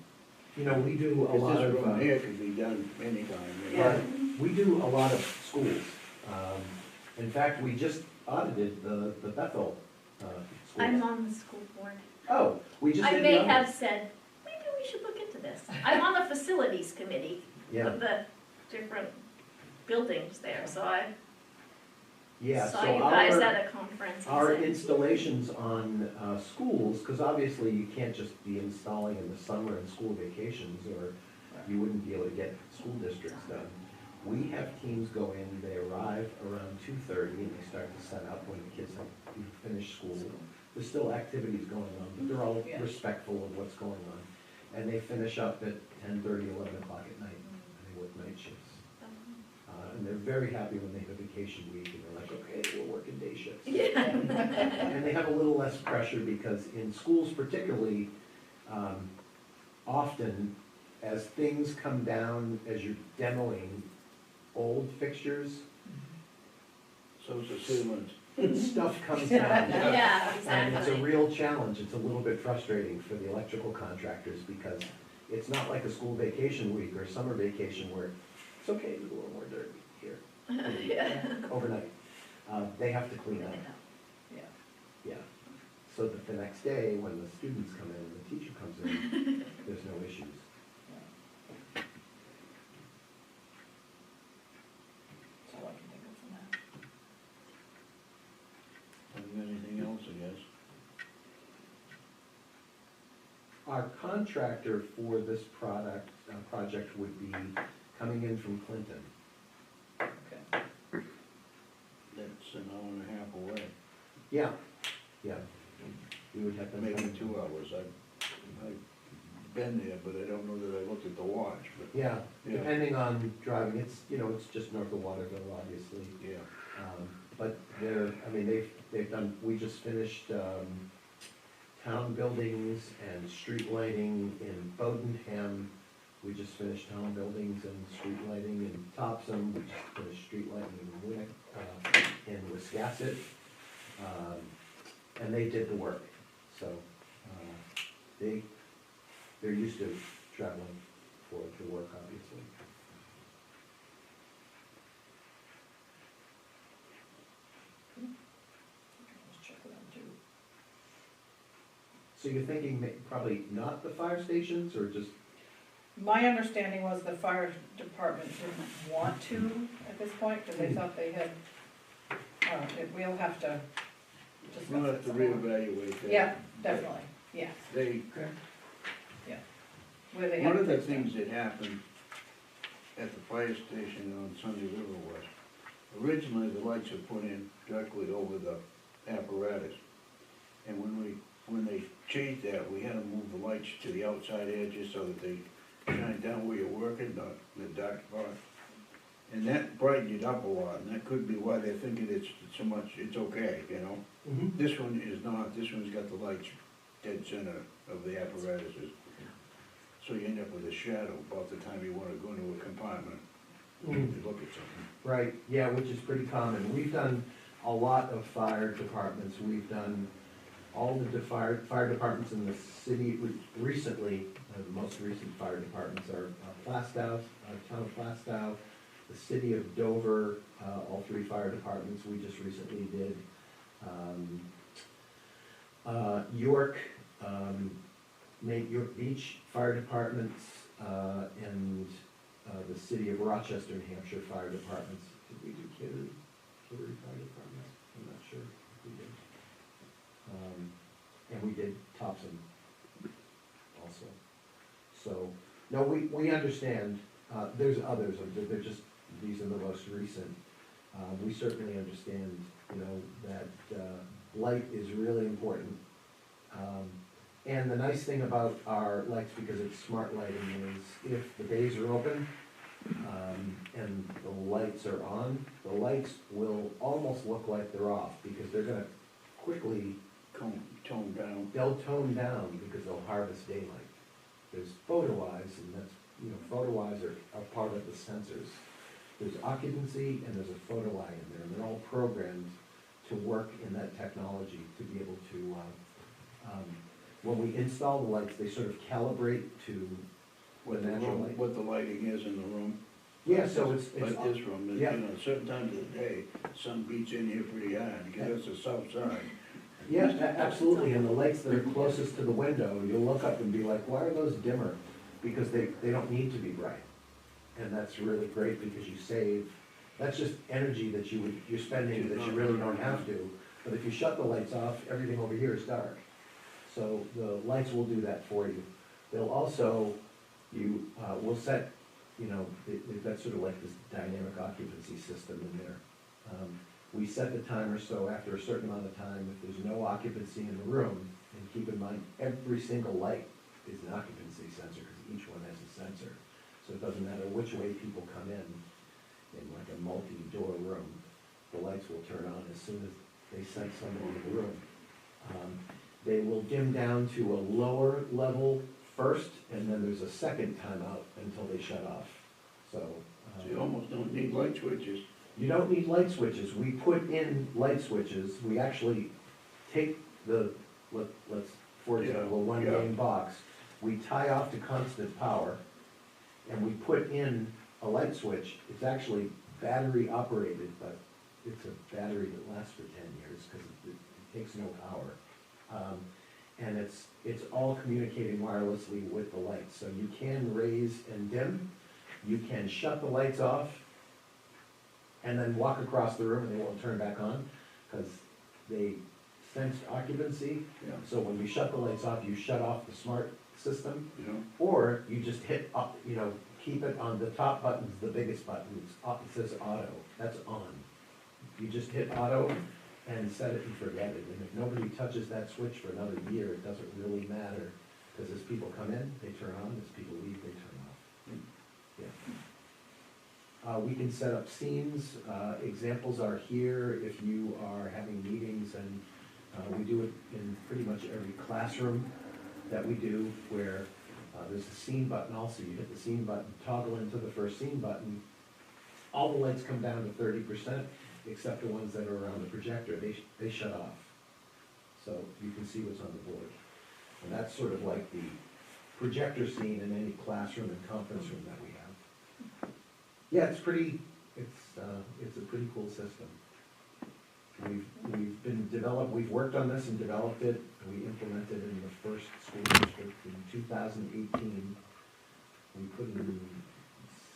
We do a Because lot this of, room here could be done anytime. Yeah. we do a lot of schools. In fact, we just audited the Bethel schools. I'm on the school board. Oh, we just I did may the audit. have said, maybe we should look into this. I'm on the facilities committee Yeah, of the different buildings there, so I yeah, saw so you guys our, at a conference. and our said, installations on schools, because obviously you can't just be installing in the summer and school vacations, or you wouldn't be able to get school districts done. We have teams go in, they arrive around 2:30 and they start to set up when the kids have finished school. There's still activities going on, but they're all Yeah. respectful of what's going on. And they finish up at 10:30, 11 o'clock at night, and they work night shifts. And they're very happy when they have a vacation week, and they're like, okay, we're working day shifts. Yeah. And they have a little less pressure, because in schools particularly, often, as things come down, as you're demoing old fixtures, So's the ceilings. stuff comes down. Yeah, And it's a exactly. real challenge, it's a little bit frustrating for the electrical contractors, because it's not like a school vacation week or summer vacation where it's okay to do a little more dirt here Yeah. overnight. They have to clean up, Yeah. yeah. So that the next day, when the students come in and the teacher comes in, there's no issues. That's all I can think of for now. Haven't got anything else, I guess. Our contractor for this project would be coming in from Clinton. Okay. That's an hour and a half away, Yeah, yeah. We would have to. maybe 2 hours. I've been there, but I don't know that I looked at the watch, but, Yeah, Yeah. depending on driving, it's, you know, it's just north of Waterville, obviously. yeah. But they're, I mean, they've done, we just finished, town buildings and street lighting in Bowdenham. We just finished town buildings and street lighting in Topsom. We just finished street lighting in Winnick, in Wiscasset. And they did the work, so, they're used to traveling for the work, obviously. Let's check with them too. So you're thinking probably not the fire stations, or just, My understanding was the fire department didn't want to at this point, because they thought they had, we'll have to discuss We'll have it to some more. reevaluate that. Yeah, definitely, yeah, They, where they one have of the fixed it. things that happened at the fire station on Sunday River was, originally the lights were put in directly over the apparatus. And when they changed that, we had to move the lights to the outside edges so that they shine down where you're working, not in the dark part. And that brightened it up a lot, and that could be why they're thinking it's so much, it's okay, you know? This one is not, this one's got the lights dead center of the apparatuses. So you end up with a shadow about the time you wanna go into a compartment to look at something. right, yeah, which is pretty common. We've done a lot of fire departments. We've done all the fire departments in the city recently. The most recent fire departments are Plastow, town of Plastow, the city of Dover, all three fire departments we just recently did. York, York Beach Fire Departments, and the city of Rochester, New Hampshire Fire Departments. Did we do Kittery Fire Departments? I'm not sure if we did. And we did Topsom also. So, no, we understand, there's others, they're just, these are the most recent. We certainly understand, you know, that light is really important. And the nice thing about our lights, because it's smart lighting, is if the bays are open, and the lights are on, the lights will almost look like they're off, because they're gonna quickly, Tone down. they'll tone down, because they'll harvest daylight. There's photo eyes, and that's, you know, photo eyes are part of the sensors. There's occupancy and there's a photo eye in there, and they're all programmed to work in that technology to be able to, when we install the lights, they sort of calibrate to What the the natural room, light. what the lighting is in the room. Yeah, so it's, Like this room, you yeah. know, certain times of the day, sun beats in here pretty hard, because it's the south side. yeah, absolutely, and the lights that are closest to the window, you'll look up and be like, why are those dimmer? Because they don't need to be bright. And that's really great, because you save, that's just energy that you're spending that you really don't have to. But if you shut the lights off, everything over here is dark. So the lights will do that for you. They'll also, will set, you know, they've got sort of like this dynamic occupancy system in there. We set the timer so after a certain amount of time, if there's no occupancy in the room, and keep in mind, every single light is an occupancy sensor, because each one has a sensor. So it doesn't matter which way people come in like a multi-door room, the lights will turn on as soon as they sense somebody in the room. They will dim down to a lower level first, and then there's a second timeout until they shut off. So. So you almost don't need light switches. You don't need light switches. We put in light switches. We actually take the, let's, for example, a one Yeah. main box. We tie off to constant power, and we put in a light switch. It's actually battery operated, but it's a battery that lasts for 10 years, because it takes no power. And it's all communicating wirelessly with the lights. So you can raise and dim. You can shut the lights off and then walk across the room and they won't turn back on, because they sensed occupancy. Yeah. So when you shut the lights off, you shut off the smart system, You know, or you just hit up, you know, keep it on, the top button's the biggest button, it says auto, that's on. You just hit auto and set it and forget it, and if nobody touches that switch for another year, it doesn't really matter, because as people come in, they turn on, as people leave, they turn off. Yeah. We can set up scenes, examples are here if you are having meetings, and we do it in pretty much every classroom that we do, where there's a scene button also, you hit the scene button, toggle into the first scene button, all the lights come down to 30%, except the ones that are around the projector, they shut off. So you can see what's on the board. And that's sort of like the projector scene in any classroom and conference room that we have. Yeah, it's a pretty cool system. We've worked on this and developed it, and we implemented it in the first school district in 2018. We put in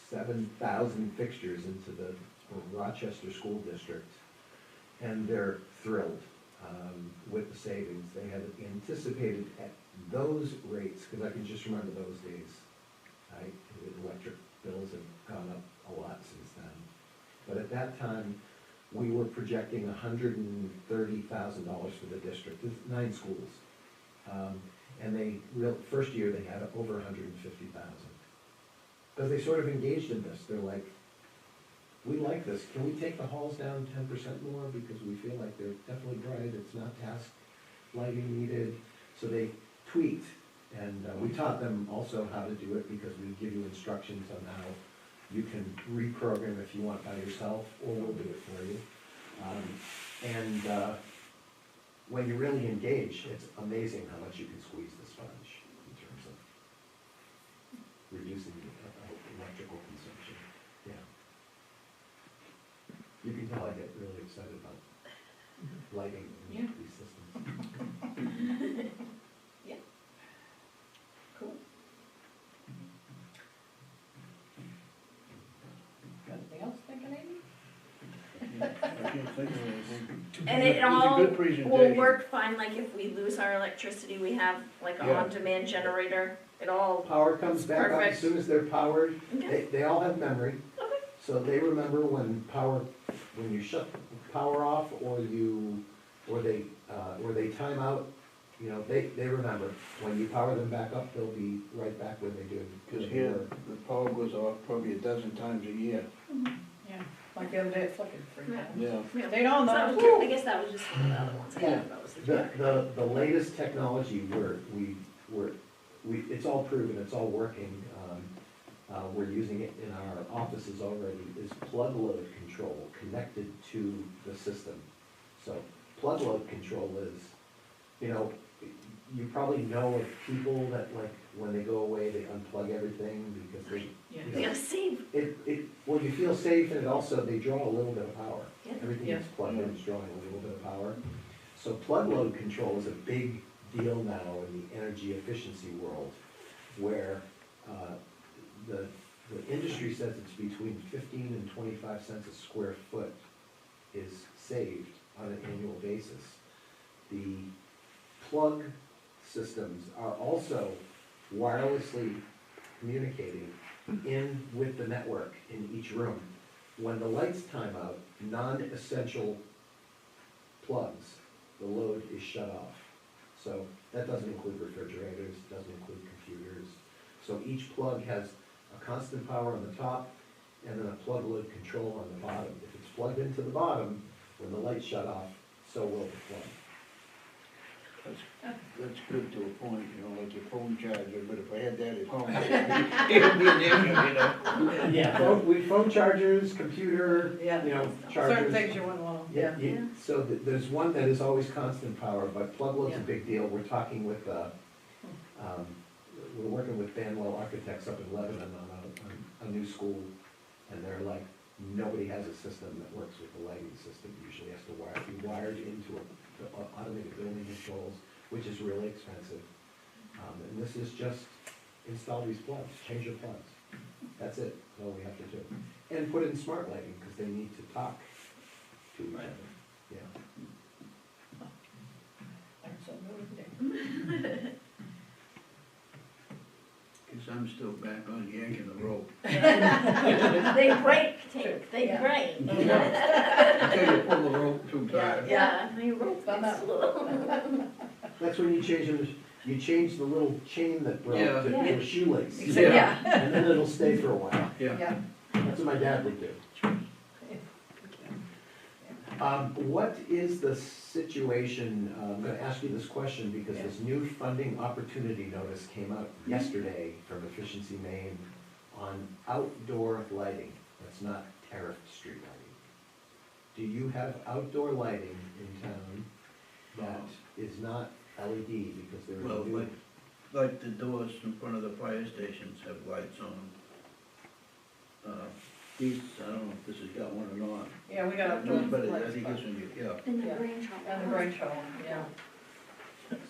7,000 fixtures into the Rochester School District, and they're thrilled with the savings. They had anticipated at those rates, because I can just remember those days, the electric bills have gone up a lot since then. But at that time, we were projecting $130,000 for the district. There's 9 schools. And first year they had over 150,000. Because they sort of engaged in this. They're like, we like this. Can we take the halls down 10% more? Because we feel like they're definitely bright. It's not task lighting needed. So they tweaked. And we taught them also how to do it, because we give you instructions on how you can reprogram if you want by yourself, or we'll do it for you. When you really engage, it's amazing how much you can squeeze the sponge in terms of reducing electrical consumption. Yeah. You can tell I get really excited about lighting in these systems. Yeah. Cool. Got anything else thinking, Amy? I can't think of anything. And it It was a all good will presentation. work fine, like if we lose our electricity, we have like an Yeah. on-demand generator, it all, Power comes back up as Perfect. soon as they're powered. okay, They all have memory. okay, So they remember when you shut the power off, or they time out, you know, they remember. When you power them back up, they'll be right back where they do. Because here, the power goes off probably a dozen times a year. Yeah, like the other day it flickered 3 times. Yeah. yeah. Stayed on So though. that was, I guess that was just one of the other ones, I Yeah. didn't know it was the The latest technology, it's all proven, it's all working. We're using it in our offices already, is plug load control connected to the system. So plug load control is, you know, you probably know of people that, like, when they go away, they unplug everything because they, Yeah. We gotta save. well, you feel safe, and it also, they draw a little bit of power. Yeah. Everything Yeah. that's plugged in is drawing a little bit of power. So plug load control is a big deal now in the energy efficiency world, where the industry says it's between 15 and 25 cents a square foot is saved on an annual basis. The plug systems are also wirelessly communicating in with the network in each room. When the lights time out, non-essential plugs, the load is shut off. So that doesn't include refrigerators, doesn't include computers. So each plug has a constant power on the top, and then a plug load control on the bottom. If it's plugged into the bottom, when the lights shut off, so will the plug. That's good to a point, you know, like your phone charger, but if I had that at home, it would be an issue, you know? Yeah, phone chargers, computer, Yeah. you know, Certain chargers. things you wouldn't want to, Yeah, yeah. Yeah. so there's one that is always constant power, but plug load's a Yeah. big deal. We're talking with, we're working with Banwell Architects up in Lebanon on a new school, and they're like, nobody has a system that works with the lighting system. Usually has to be wired into the automated building controls, which is really expensive. And this is just install these plugs, change your plugs. That's it, that's all we have to do. And put in smart lighting, because they need to talk to each Right. other, yeah. Learn something new every day. Guess I'm still back on yanking the rope. They break, Tank, they Yeah. break. Until you pull the rope too tight. Yeah, my rope Done gets that. slow. That's when you change the little chain that broke Yeah. to a shoelace. Yeah. And then it'll stay for a while. Yeah. Yeah. That's what my dad would do. What is the situation, I'm gonna ask you this question because this new funding opportunity notice came out yesterday from Efficiency Maine on outdoor lighting, that's not tariffed street lighting. Do you have outdoor lighting in town that is not LED because there is Well, a new? like the doors in front of the fire stations have lights on them. These, I don't know if this has got one or not. Yeah, we got up No, to but I lights, think but- it's when you, yeah. And the Yeah. Grange Hall. And the Grange Hall, yeah.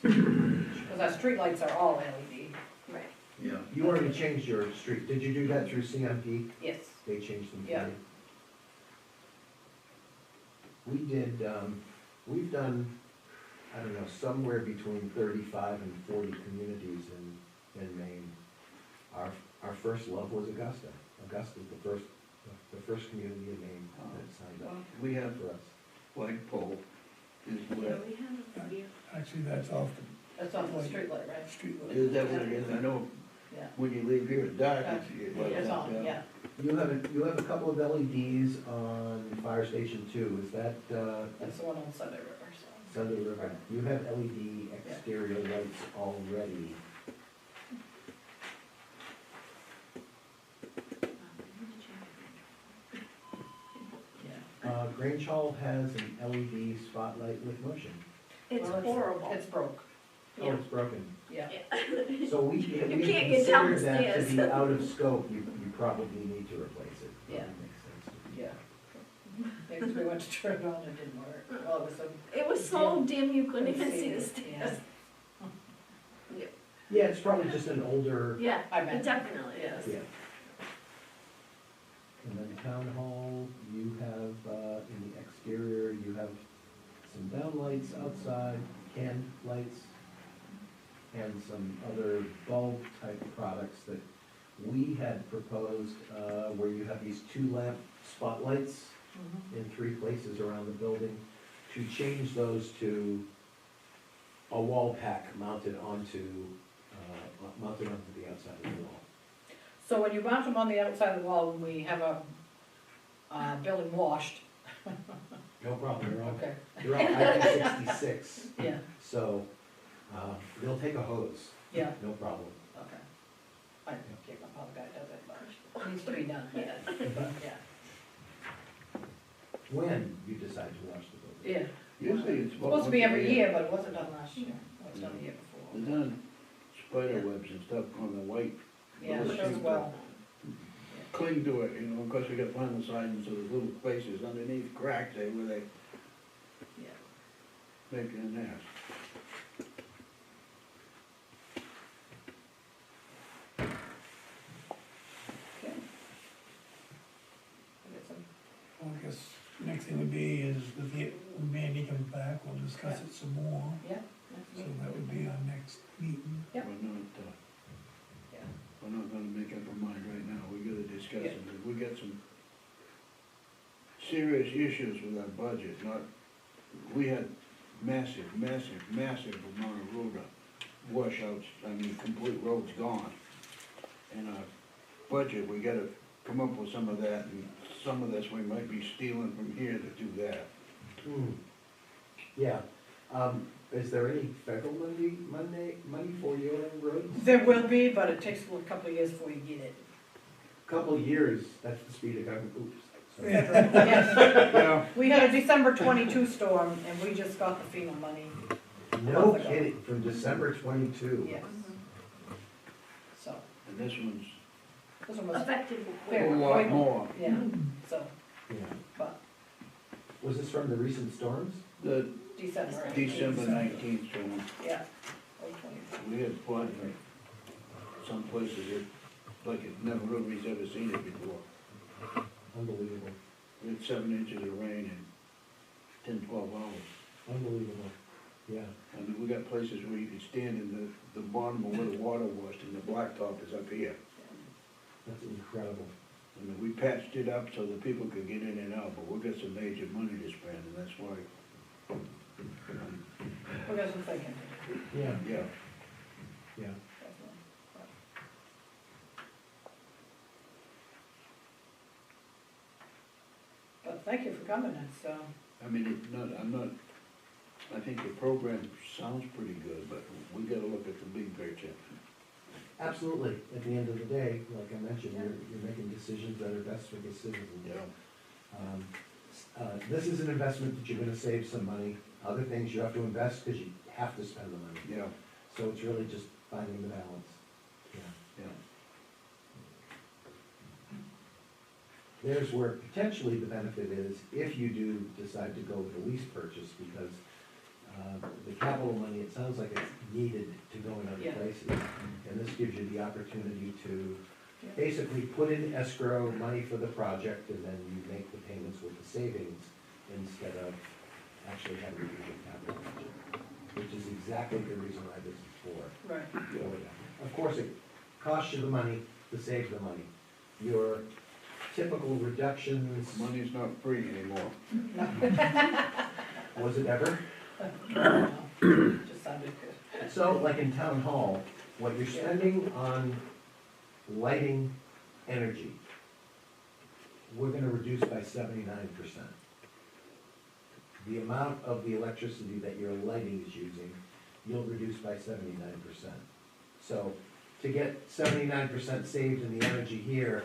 Cause our streetlights are all LED. Right. Yeah. You already changed your street, did you do that through CMP? Yes. They changed them for Yeah. you? We did, we've done, I don't know, somewhere between 35 and 40 communities in Maine. Our first love was Augusta. Augusta's the first community in Maine that signed up We have for us. flagpole is Yeah, where, we have a few. Actually, that's off That's off the streetlight, right? the street. is that what it is? I know Yeah. when you leave here at dark, it's It's on, yeah. You have a couple of LEDs on Fire Station 2, is that, That's the one on Sunday River, so. Sunday River? You have LED exterior lights already. Yeah. Grange Hall has an LED spotlight with motion. It's Well, horrible. It's broke, Oh, Yeah. it's broken. yeah. So we can't considered get down the that to be stairs. out of scope, you probably need to replace it. Yeah. Probably makes sense. Yeah. Because we went to turn it on, it didn't work. Well, it was so. It was so dim you couldn't even see the it, stairs. Yeah, it's probably just an older, Yeah, I it meant, definitely yes. is. yeah. And then town hall, you have, in the exterior, you have some downlights outside, can lights, and some other bulb type products that we had proposed, where you have these 2 lamp spotlights Mhm. in 3 places around the building, to change those to a wall pack mounted onto the outside of the wall. So when you mount them on the outside of the wall, when we have a, building washed, No problem, okay, they're all IP66, yeah, so, they'll take a hose, yeah, no problem. okay. I can't remember how the guy does it, but it needs to be done, yeah, When you decide to wash the building. yeah. usually it's. about Supposed to be once a every year, but it wasn't done last year, it was done the year They're before. done spider webs and stuff on the white, Yeah, Well, it does well. cling to it, you know, because we got vinyl siding, so there's little places underneath cracks there where they Yeah. make it a nest. Okay. I get some, Well, I guess next thing would be is when Mandy comes back, we'll discuss it some more. yeah, next So meeting. that would be our next meeting. Yep. Yeah. Yeah. We're not gonna make up our mind right now, we gotta discuss Yeah. it, 'cause we got some serious issues with our budget, not, we had massive amount of road washouts, I mean, complete roads gone. And our budget, we gotta come up with some of that, and some of this we might be stealing from here to do that. Yeah, is there any federal money for your roads? There will be, but it takes a couple of years before you get it. Couple of years, that's the speed of government, oops. sorry. Yes. Yeah. We had a December 22 storm, and we just got the FEMA money, No kidding, from December 22. yes. So, And this one's this one was, Effective. a Fair. lot more. yeah, so, Yeah. but Was this from the recent storms? The December. December 19th storm, Yeah. Oh, 22. we had flood in some places that, like nobody's ever seen it before. Unbelievable, We had 7 inches of rain in 10, 12 hours. unbelievable. Yeah, And we got places where you can stand in the bottom of where the water was, and the blacktop is up here. that's incredible. And we patched it up so that people could get in and out, but we got some major money to spend, and that's why, We got some thinking. Yeah, yeah. yeah. Definitely. But thank you for coming, it's, I mean, I think the program sounds pretty good, but we gotta look at the big picture. Absolutely. At the end of the day, like I mentioned, you're making decisions that are best for the citizens. This is an investment that you're gonna save some money. Other things you have to invest because you have to spend the money. Yeah, So it's really just finding the balance. Yeah. yeah. There's where potentially the benefit is if you do decide to go with a lease purchase, because the capital money, it sounds like it's needed to go in other Yeah. places. And this gives you the opportunity to Yeah. basically put in escrow money for the project, and then you make the payments with the savings instead of actually having to use your capital budget, which is exactly the reason why this is for. right. So, yeah. Of course, it costs you the money to save the money. Your typical reductions, Money's not free anymore. was it ever? Just sounded good. So, like in town hall, what you're spending on lighting energy, we're gonna reduce by 79%. The amount of the electricity that your lighting is using, you'll reduce by 79%. So, to get 79% saved in the energy here,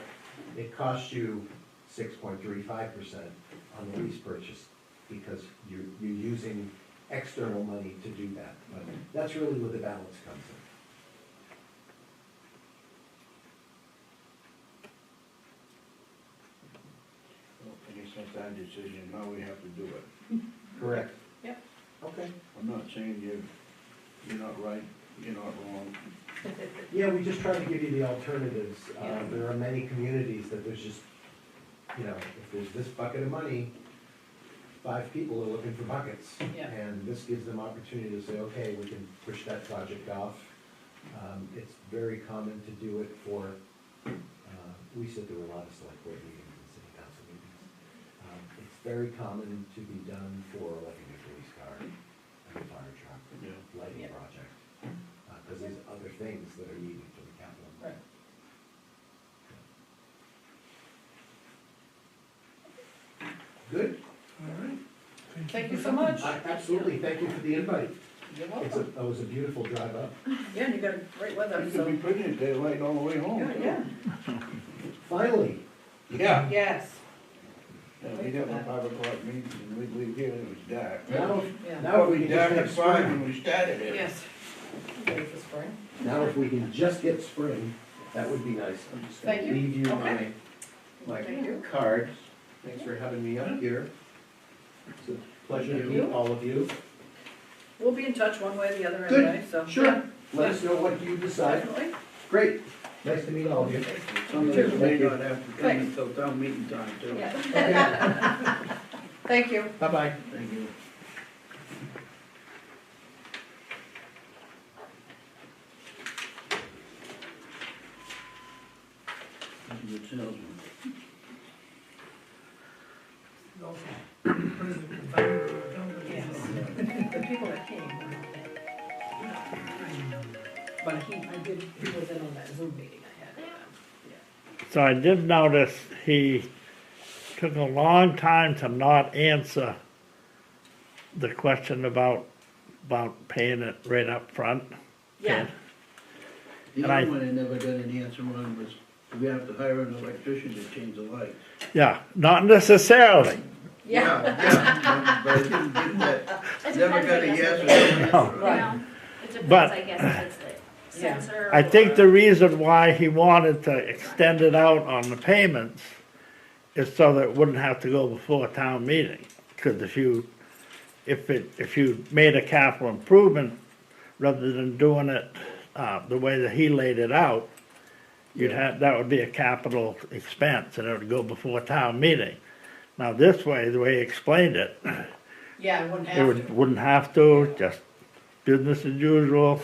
it costs you 6.35% on the lease purchase, because you're using external money to do that. But that's really where the balance comes in. Well, I guess that's our decision, now we have to do it. Correct. Yep. Okay. I'm not saying you're not right, you're not wrong. Yeah, we just try to give you the alternatives. Yeah. There are many communities that there's just, if there's this bucket of money, 5 people are looking for buckets. Yeah. And this gives them opportunity to say, okay, we can push that project off. It's very common to do it for, we sit through a lot of select board meetings and city council meetings. It's very common to be done for like a police car and a fire truck, Yeah. lighting Yeah. project. Because there's other things that are needed for the capital. Right. Good? All right. Thank you for so coming. much. Absolutely, thank you for the invite. You're It welcome. was a beautiful drive up. Yeah, and you got a great weather, You so. could be putting it there lighting all the way home. Yeah, Finally, Yeah. yes. Yeah, we'd have a 5 o'clock meeting, and we'd leave here and it was dark. now, Yeah. now if we It can was dark just at have 5 spring, when we started it. Yes. Ready for spring? now if we can just get spring, that would be nice. I'm just gonna Thank you. leave you Okay. my Thank you. card. Thanks for having me up here. It's a pleasure to Thank meet you. all of you. We'll be in touch one way or the other Good. anyway, so. Sure. yeah, Let us know what you decide. Definitely. Great, nice to meet all of you. Some of You us too. may Thank you. not have to come Thanks. until town meeting time too. Yeah. Thank you. Bye-bye. Thank you. He's a good salesman. Also, president and founder of the company. Yes. The people that came were not there. But he was in on that Zoom meeting I had with them. So I did notice he took a long time to not answer the question about paying it right up front. Yeah. The And I- other one I never got an answer on was, we have to hire an electrician to change the lights. Yeah, not necessarily. Yeah, but I didn't get that, It never depends, got I a guess, yes or if no it's- answer. No. on it. You Right. know, it depends, But- I guess, if it's the Yeah. sensor. I think or- the reason why he wanted to extend it out on the payments is so that it wouldn't have to go before town meeting. Cause if you made a capital improvement, rather than doing it, the way that he laid it out, that would be a capital expense and it would go before town meeting. Now this way, the way he explained it, Yeah, I wouldn't it have to. wouldn't have to, just business as usual.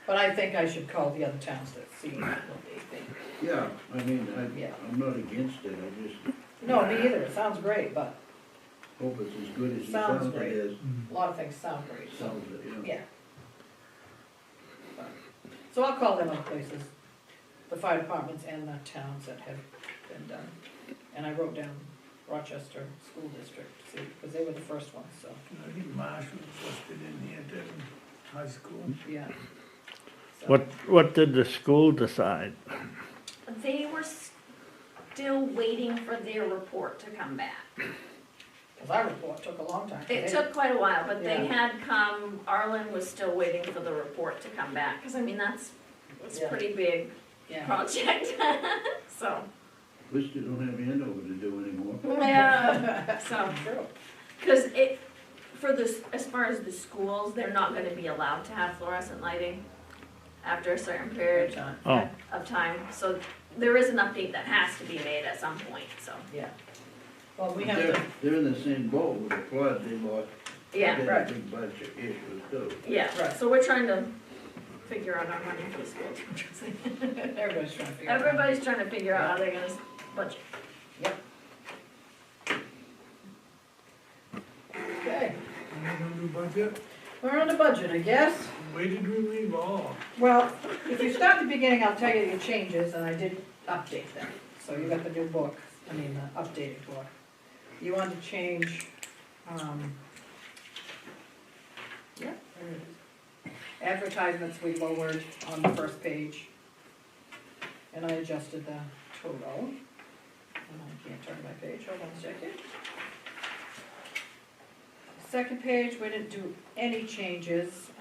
But I think I should call the other towns to see what they think. Yeah, I mean, Yeah. I'm not against it, I just No, me either, it sounds great, but hope it's as good as it Sounds sounds it great. is. a lot of things sound great, so, Sounds it, yeah. So I'll call them other places, the fire departments and the towns that have been done. And I wrote down Rochester School District, see, because they were the first ones, so, I think Marshall was listed in here too, high school. yeah. So- What did the school decide? They were still waiting for their report to come back. Cause our report took a long time. It took quite a while, but they Yeah. had come, Arlen was still waiting for the report to come back, cause I mean, it's a Yeah. pretty big Yeah, project, so, At least you don't have Andover to do anymore. yeah, so. true, Cause it, for this, as far as the schools, they're not gonna be allowed to have fluorescent lighting after a certain good period time, Oh, of time, so there is an update that has to be made at some point, so, yeah. Well, we have They're, to, they're in the same boat with the flood, they lost, yeah, they right. had a big bunch of issues too. yeah, Right. so we're trying to figure out our money for the school. everybody's trying to figure out. Everybody's trying to figure out how they're gonna budget. Okay, And we're gonna do budget, we're on the budget, I guess. where did we leave off? Well, if you start at the beginning, I'll tell you your changes, and I did update them. So you got the new book, I mean, the updated book. You want to change, yeah, there it is. Advertisements we lowered on the first page. And I adjusted the total. And I can't turn my page, hold on a second. Second page, we didn't do any changes.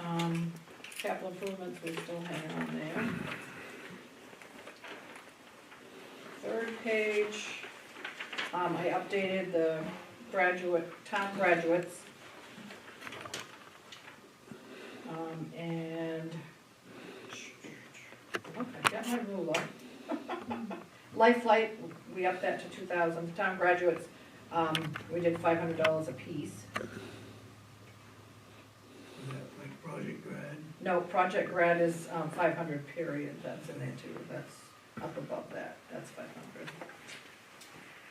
Capital improvements, we still hang on there. Third page, I updated the town graduates. And, okay, got my ruler. Life Flight, we upped that to 2,000, town graduates, we did $500 a piece. Is that like Project Grad? No, Project Grad is 500 period, that's in there too, that's up above that, that's 500.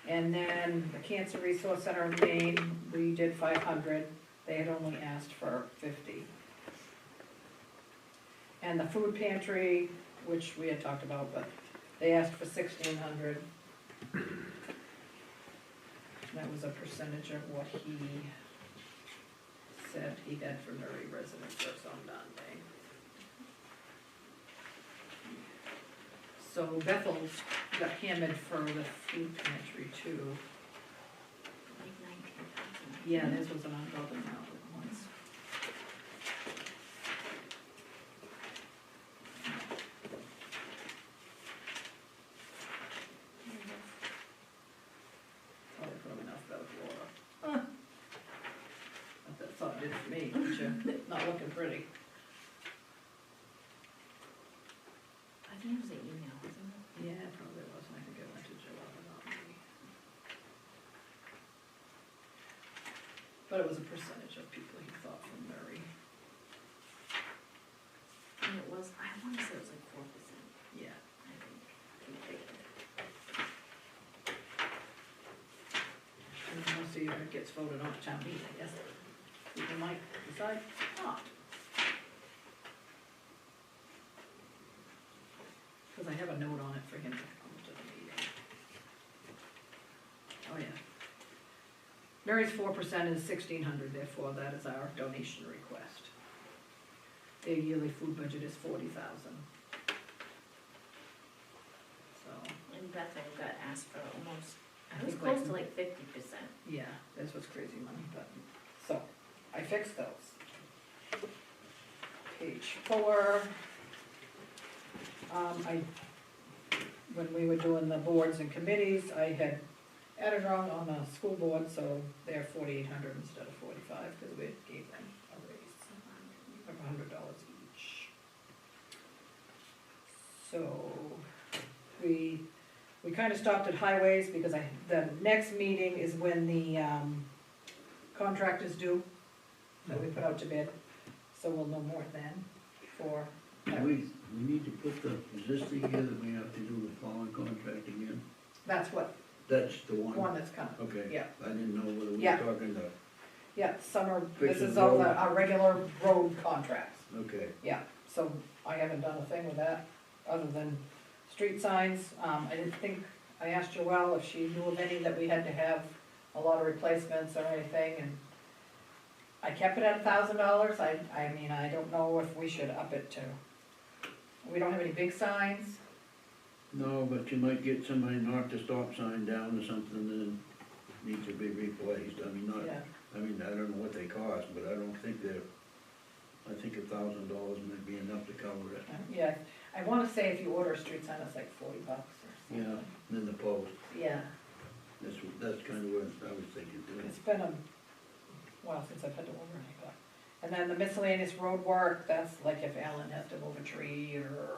And then the Cancer Resource Center in Maine, we did 500, they had only asked for 50. And the food pantry, which we had talked about, but they asked for 1,600. That was a percentage of what he said he had for Newry residents or some Dante. So Bethel's got hammered for the food pantry too. Like 19,000. Yeah, this was an ungodly amount at once. Probably from enough about water. What that thought did for me, didn't you? Not looking pretty. I think it was an email, wasn't it? Yeah, it probably was, and I think it went to Joanna, not me. But it was a percentage of people he thought from Murray. And it was, I wanna say it was like 4%, Yeah. I think. He figured it. And we'll see if it gets voted on at town meeting, I guess. People might decide not. Cause I have a note on it for him to come to the meeting. Oh, yeah. Mary's 4% is 1,600, therefore that is our donation request. Their yearly food budget is 40,000. So, And Bethel got asked for almost, I it was think close like- to like 50%. yeah, this was crazy money, but, so, I fixed those. Page 4. When we were doing the boards and committees, I had added wrong on the school board, so they're 4,800 instead of 45, because we gave them a raise of $100 each. So, we kinda stopped at highways, because the next meeting is when the contract is due, that we put out to bid. so we'll know more then for. We need to put the existing here that we have to do the following contract again. That's what, That's the one? one that's coming. Okay. Yeah. I didn't know whether we were Yeah. talking to, Yeah, summer, this Fixing is all road. our regular road contracts. okay. Yeah, so I haven't done a thing with that, other than street signs. I didn't think, I asked Joelle if she knew of any that we had to have a lot of replacements or anything, and I kept it at $1,000. I mean, I don't know if we should up it to, we don't have any big signs. No, but you might get somebody knocked a stop sign down or something and needs to be replaced. I mean, not, Yeah, I mean, I don't know what they cost, but I don't think they're, I think $1,000 might be enough to cover it. yeah, I wanna say if you order a street sign, it's like $40 or Yeah, something. and then the post, Yeah, that's kind of what I was thinking too. it's been a while since I've had to order any, but. And then the miscellaneous road work, that's like if Alan has to move a tree or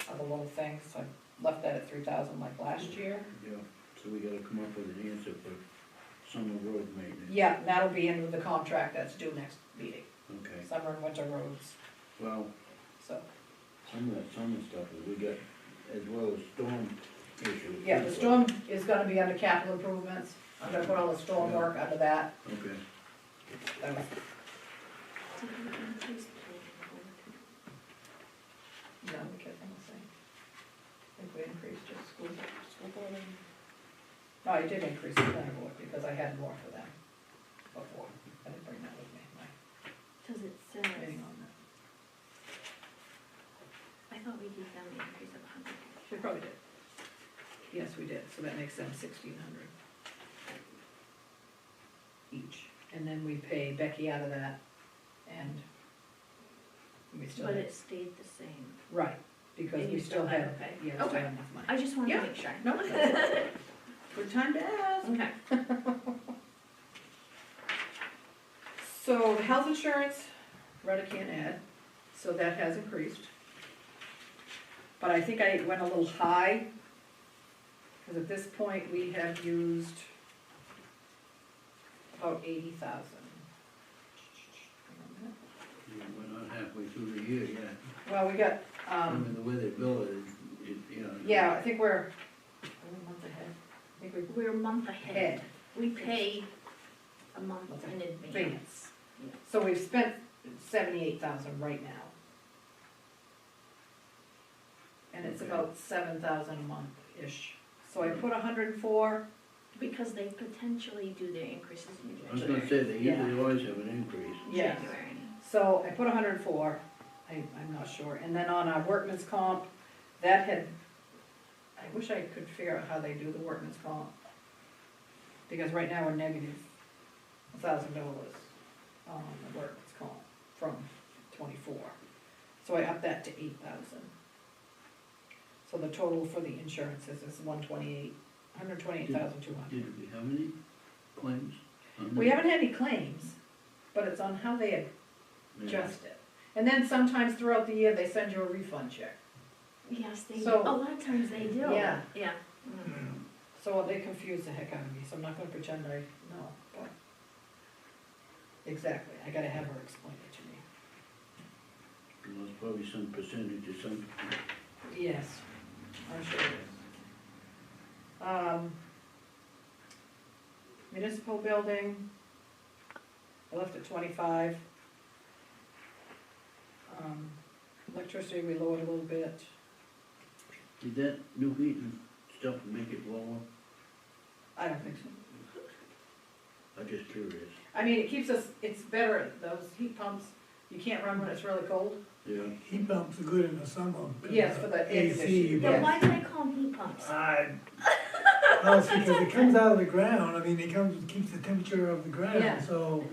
other little things. I left that at 3,000 like last year. Yeah, so we gotta come up with an answer for summer road maintenance. Yeah, that'll be in with the contract that's due next meeting, Okay, summer and winter roads, well, so. some of that summer stuff that we got, as well as storm issues. Yeah, the storm is gonna be under capital improvements. I'm gonna put all the storm work under that. Okay, That was, no, we kept them the same. I think we increased just school board and, no, I did increase the planning board because I had more for them before. I didn't bring that with me, my Cause it says, meeting on that. I thought we gave them the increase of 100. We probably did. Yes, we did, so that makes them 1,600 each. And then we pay Becky out of that, and we still But have, it stayed the same. right, because And we you still still have have, to pay. yeah, we still Okay. have enough money. I just wanted Yeah. to make sure. No, that's good time to ask. Okay. So the health insurance, Retta can't add, so that has increased. But I think I went a little high, because at this point, we have used about 80,000. yeah, we're not halfway through the year yet. Well, we got, I mean, the way they bill it, you know. yeah, I think we're a month ahead. I think we're We're a month ahead. ahead, We pay a month in advance. advance. So we've spent 78,000 right now. And it's Okay. about 7,000 a month-ish. So I put 104, Because they potentially do their increases in I was January. gonna say, they usually always have an increase. yes. January. So I put 104, I'm not sure. And then on our workman's comp, that had, I wish I could figure out how they do the workman's comp. Because right now we're negative $1,000 on the workman's comp from 24. So I upped that to 8,000. So the total for the insurances is 128,200. Did we have any claims on We that? haven't had any claims, but it's on how they Yeah. adjust it. And then sometimes throughout the year, they send you a refund check. Yes, they do. So- A lot of times they do. Yeah. Yeah. Mm. So they confuse the heck out of me, so I'm not gonna pretend I know, but. Exactly, I gotta have her explain it to me. And there's probably some percentage or some, Yes, I'm sure it is. Municipal building, I left at 25. Electricity, we lowered a little bit. did that new heating stuff make it lower? I don't think so. I'm just curious. I mean, it keeps us, it's better, those heat pumps, you can't run when it's really cold. Yeah. Heat pumps are good in the summer. 'cause Yes, for the air AC, conditioning, but- But why do they call them heat pumps? Well, it's because it comes out of the ground, I mean, it keeps the temperature of the Yeah. ground, so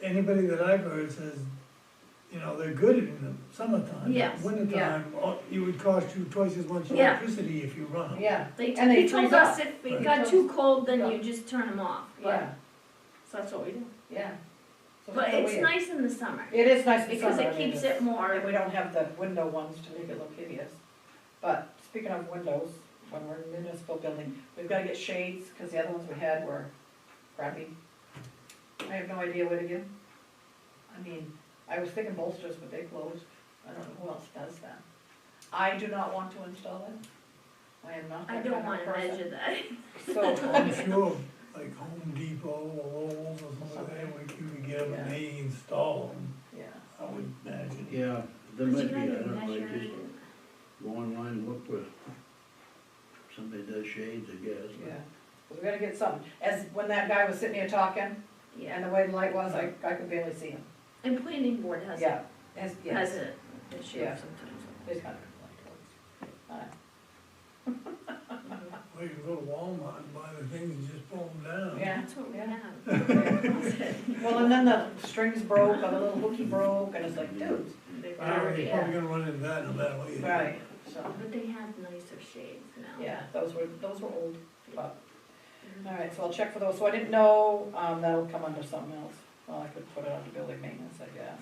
anybody that I've heard says, you know, they're good in the summertime. Yes, Wintertime, it would cost you twice as much Yeah. electricity if you run them. Yeah, They, And they he told freeze us up. if it Right. got too cold, then Yeah. you just turn them off. But- yeah, So that's what we do. yeah. So But kinda it's weird. nice in the summer. It is nice in Because summer, it I mean, keeps it's- it more. And we don't have the window ones to make it look hideous. But speaking of windows, when we're in municipal building, we've gotta get shades, cause the other ones we had were crappy. I have no idea where to get 'em. I mean, I was thinking bolsters, but they closed. I don't know who else does that. I do not want to install them. I am not I that don't kind of wanna person. measure that. So, I'm sure, like Home Depot or Lowe's or something like that, we could get them and they install them, yeah, I would imagine. Yeah, there But might you be, I gotta don't know, I measure just and- go online and look for somebody does shades, I guess. yeah. So we gotta get something. As, when that guy was sitting here talking, and Yeah, the way the light was, I could barely see him. and planning board has, Yeah, has, has yes, it issue Yeah. sometimes. he's kind of complained towards. Well, you can go to Walmart and buy the things and just pull them down. Yeah, That's what we yeah. have. Well, and then the strings broke, or the little hooky broke, and it's like, dude, They're You're probably Yeah. gonna run into that no matter what you do. right, so, But they have nicer shades now. yeah, those were old, but, all right, so I'll check for those. So I didn't know, that'll come under something else. Well, I could put it under building maintenance, I guess.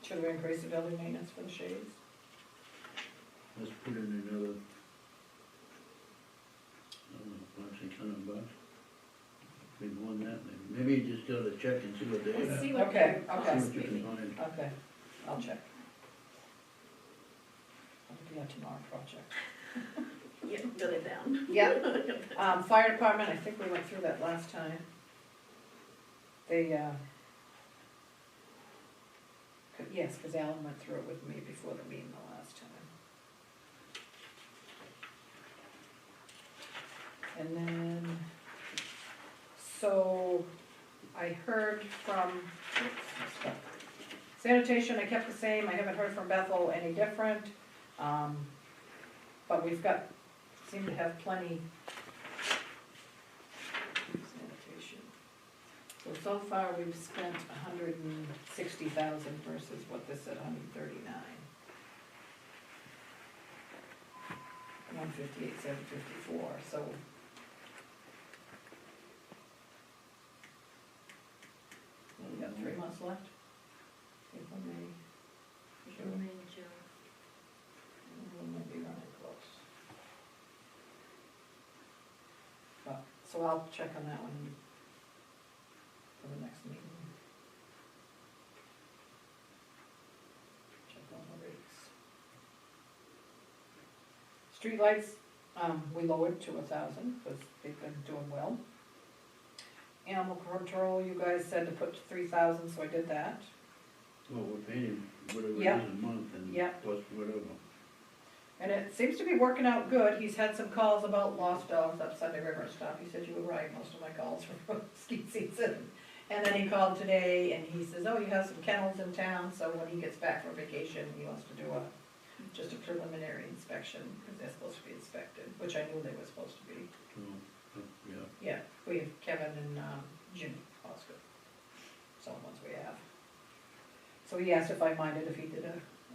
Should we increase the building maintenance for the shades? Let's put in another, I don't know, $500-600. We'd won that, maybe you just gotta check and see what they Let's have. see what Okay, they okay. See cost what you can maybe. find. Okay, I'll check. That'll be a tomorrow project. Yeah, build it down. Yeah, fire department, I think we went through that last time. They, yes, cause Alan went through it with me before the meeting the last time. And then, so, I heard from, oops, messed up. Sanitation, I kept the same, I haven't heard from Bethel any different, but we've got, seem to have plenty. Sanitation. So far, we've spent 160,000 versus what this said, 139. 158,754, so. We got 3 months left? April, May, June, we might be running close. But, so I'll check on that one for the next meeting. Check on the rates. Streetlights, we lowered to 1,000, because they've been doing well. Animal control, you guys said to put 3,000, so I did that. Well, we're paying him whatever it is Yeah. a month and Yeah. plus whatever. And it seems to be working out good. He's had some calls about lost dogs up Sunday River and stuff. He said, you were right, most of my calls were from ski season. And then he called today and he says, oh, you have some kennels in town, so when he gets back from vacation, he wants to do just a preliminary inspection, because they're supposed to be inspected, which I knew they were supposed to be. So, yeah. Yeah, we have Kevin and Jimmy Osgood, so the ones we have. So he asked if I minded if he did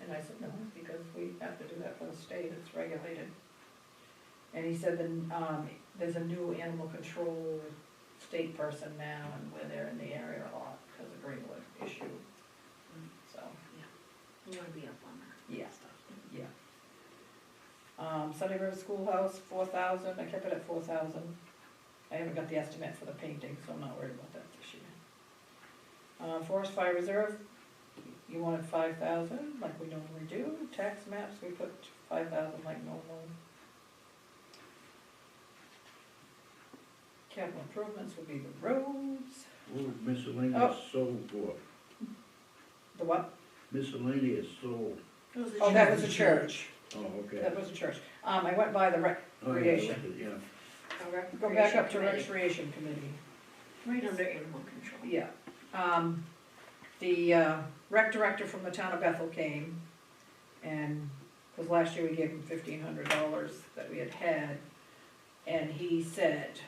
and I said no, because we have to do that for the state, it's regulated. And he said that, there's a new animal control state person now, and where they're in the area a lot, because of Greenwood issue, so, You wanna be up on that. yeah, yeah. Sunday River Schoolhouse, 4,000, I kept it at 4,000. I haven't got the estimate for the painting, so I'm not worried about that this year. Forest Fire Reserve, you wanted 5,000, like we normally do. Tax maps, we put 5,000 like normal. Capital improvements would be the roads. What was miscellaneous Oh. sold for? The what? Miscellaneous sold. Oh, that was a church. Oh, okay. That was a church. I went by the Oh, yeah, recreation. Yeah. Go back up to recreation committee. Right under animal control. Yeah. The rec director from the town of Bethel came, and, because last year we gave him $1,500 that we had, and he said,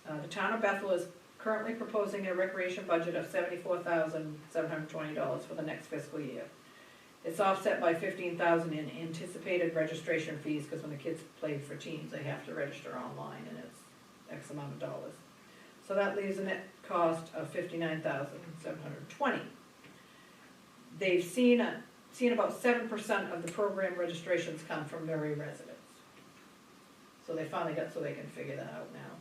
the town of Bethel is currently proposing a recreation budget of $74,720 for the next fiscal year. It's offset by $15,000 in anticipated registration fees, because when the kids play for teams, they have to register online, and it's X amount of dollars. So that leaves a net cost of $59,720. They've seen about 7% of the program registrations come from Newry residents. So they finally got, so they can figure that out now.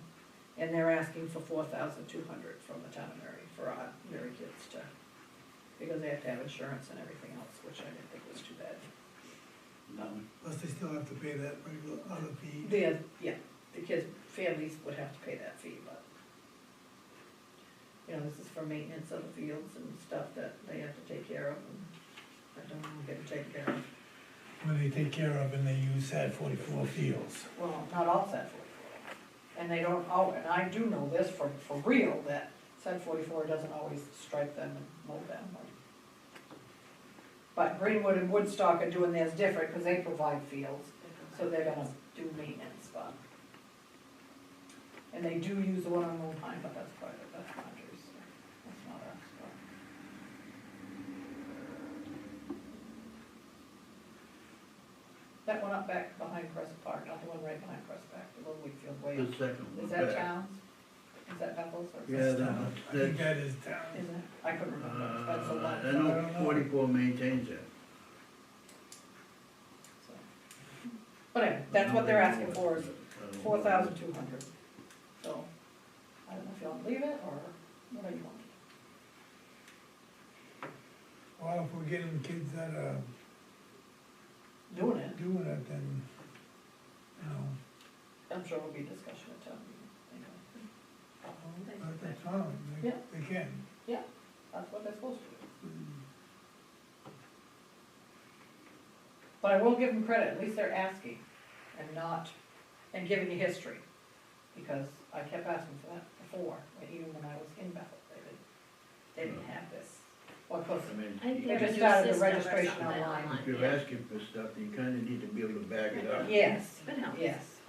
And they're asking for $4,200 from the town of Newry for our Newry kids to because they have to have insurance and everything else, which I didn't think was too bad. No, Plus they still have to pay that regular other fee. Yeah, the kids, families would have to pay that fee, but, you know, this is for maintenance of the fields and stuff that they have to take care of, and I don't know, get taken care of. When they take care of and they use that 44 fields. Well, not all set 44. And they don't, oh, and I do know this for real, that set 44 doesn't always strike them and mow them. But Greenwood and Woodstock are doing theirs different, because they provide fields, so they're gonna do maintenance, but. And they do use the one on Old Pine, but that's private, that's Andrews, so that's not us, but. That one up back behind Crescent Park, not the one right behind Crescent Park, the Little Wakefield Way. the second one. Is that back. towns? Is that Bethels or? Yeah, is it- I think that is town. Is it? I couldn't remember, that's so long. I I don't know know. 44 maintains it. So. But anyway, that's what they're asking for, is $4,200. So, I don't know if you want to leave it, or whatever you want. Well, if we're getting kids that are Doing it, doing it, then, you know, I'm sure will be discussion at town meeting, that's fine, Yeah. they can. that's what they're supposed to do. But I will give them credit, at least they're asking, and not, and giving you history, because I kept asking for that before, even when I was in Bethel, they didn't have this. Well, of course, I mean, I think They there's just a new started the system or registration something online. if you're yeah. asking for stuff, you kinda need to be able to back it up. yes, It helps. yes.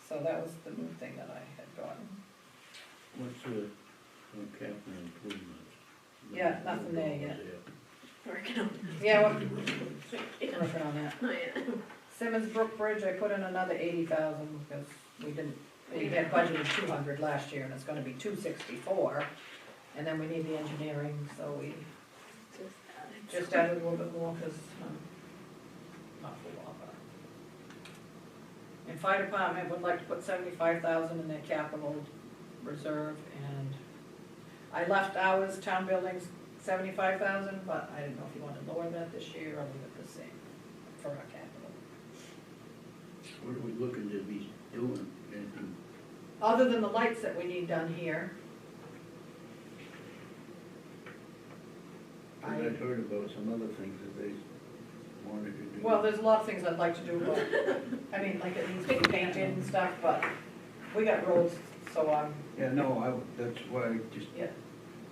So that was the new thing that I had gotten. What's the capital improvements? Yeah, nothing there yet. Working on Yeah, well, it. working on that. Oh, yeah. Simmons Brook Bridge, I put in another 80,000, because we had budgeted 200 last year, and it's gonna be 264. And then we need the engineering, so we just added a little bit more, because, not for a while, but. And fire department would like to put 75,000 in their capital reserve, and I left ours, town buildings, 75,000, but I didn't know if you wanted to lower that this year or leave it the same for our capital. What are we looking to be doing? Anything? Other than the lights that we need done here. 'Cause I'd heard about some other things that they wanted to do. Well, there's a lot of things I'd like to do, but, I mean, like it needs to be painted and stuff, but we got roads, so Yeah, no, that's why I just, yeah.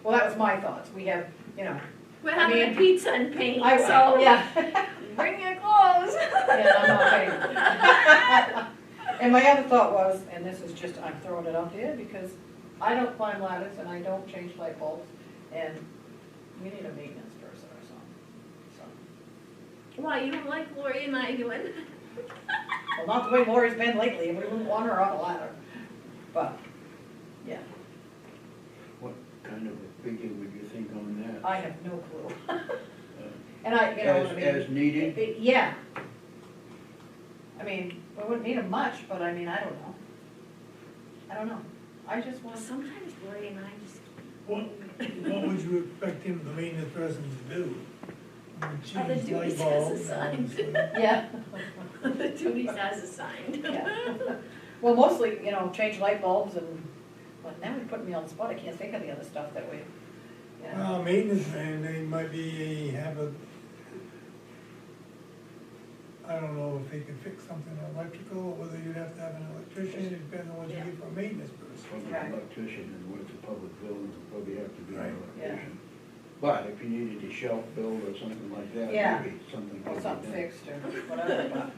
Well, that was my thoughts, we have, you know, We're I having mean, a pizza and paint, I, so yeah, bring your clothes. yeah, I'm not painting. And my other thought was, and this is just, I'm throwing it out there, because I don't climb ladders and I don't change light bulbs, and we need a maintenance person or something, so. Why, you don't like Lori and I doing? Well, not the way Lori's been lately, we wouldn't want her on a ladder, but, yeah, what kind of a figure would you think on that? I have no clue. Uh, And I, you know what I mean? As needed? Yeah. I mean, we wouldn't need them much, but I mean, I don't know. I don't know. I just want, Sometimes Lori and I just. What would you expect him, the maintenance person, to do? I mean, Other change light duties as bulbs, assigned. obviously. yeah, The duties as assigned. yeah. Well, mostly, you know, change light bulbs and, well, now you're putting me on the spot, I can't think of the other stuff that we, you know. Maintenance man, they might be, have a, I don't know if they could fix something electrical, or whether you'd have to have an electrician, it depends on what you Yeah. get for a maintenance person. Probably Right. an electrician, and where it's a public building, it'd probably have to be an Right. electrician. But if you needed a shelf built or something like that, Yeah. maybe something. Or could be something done. fixed or whatever, but.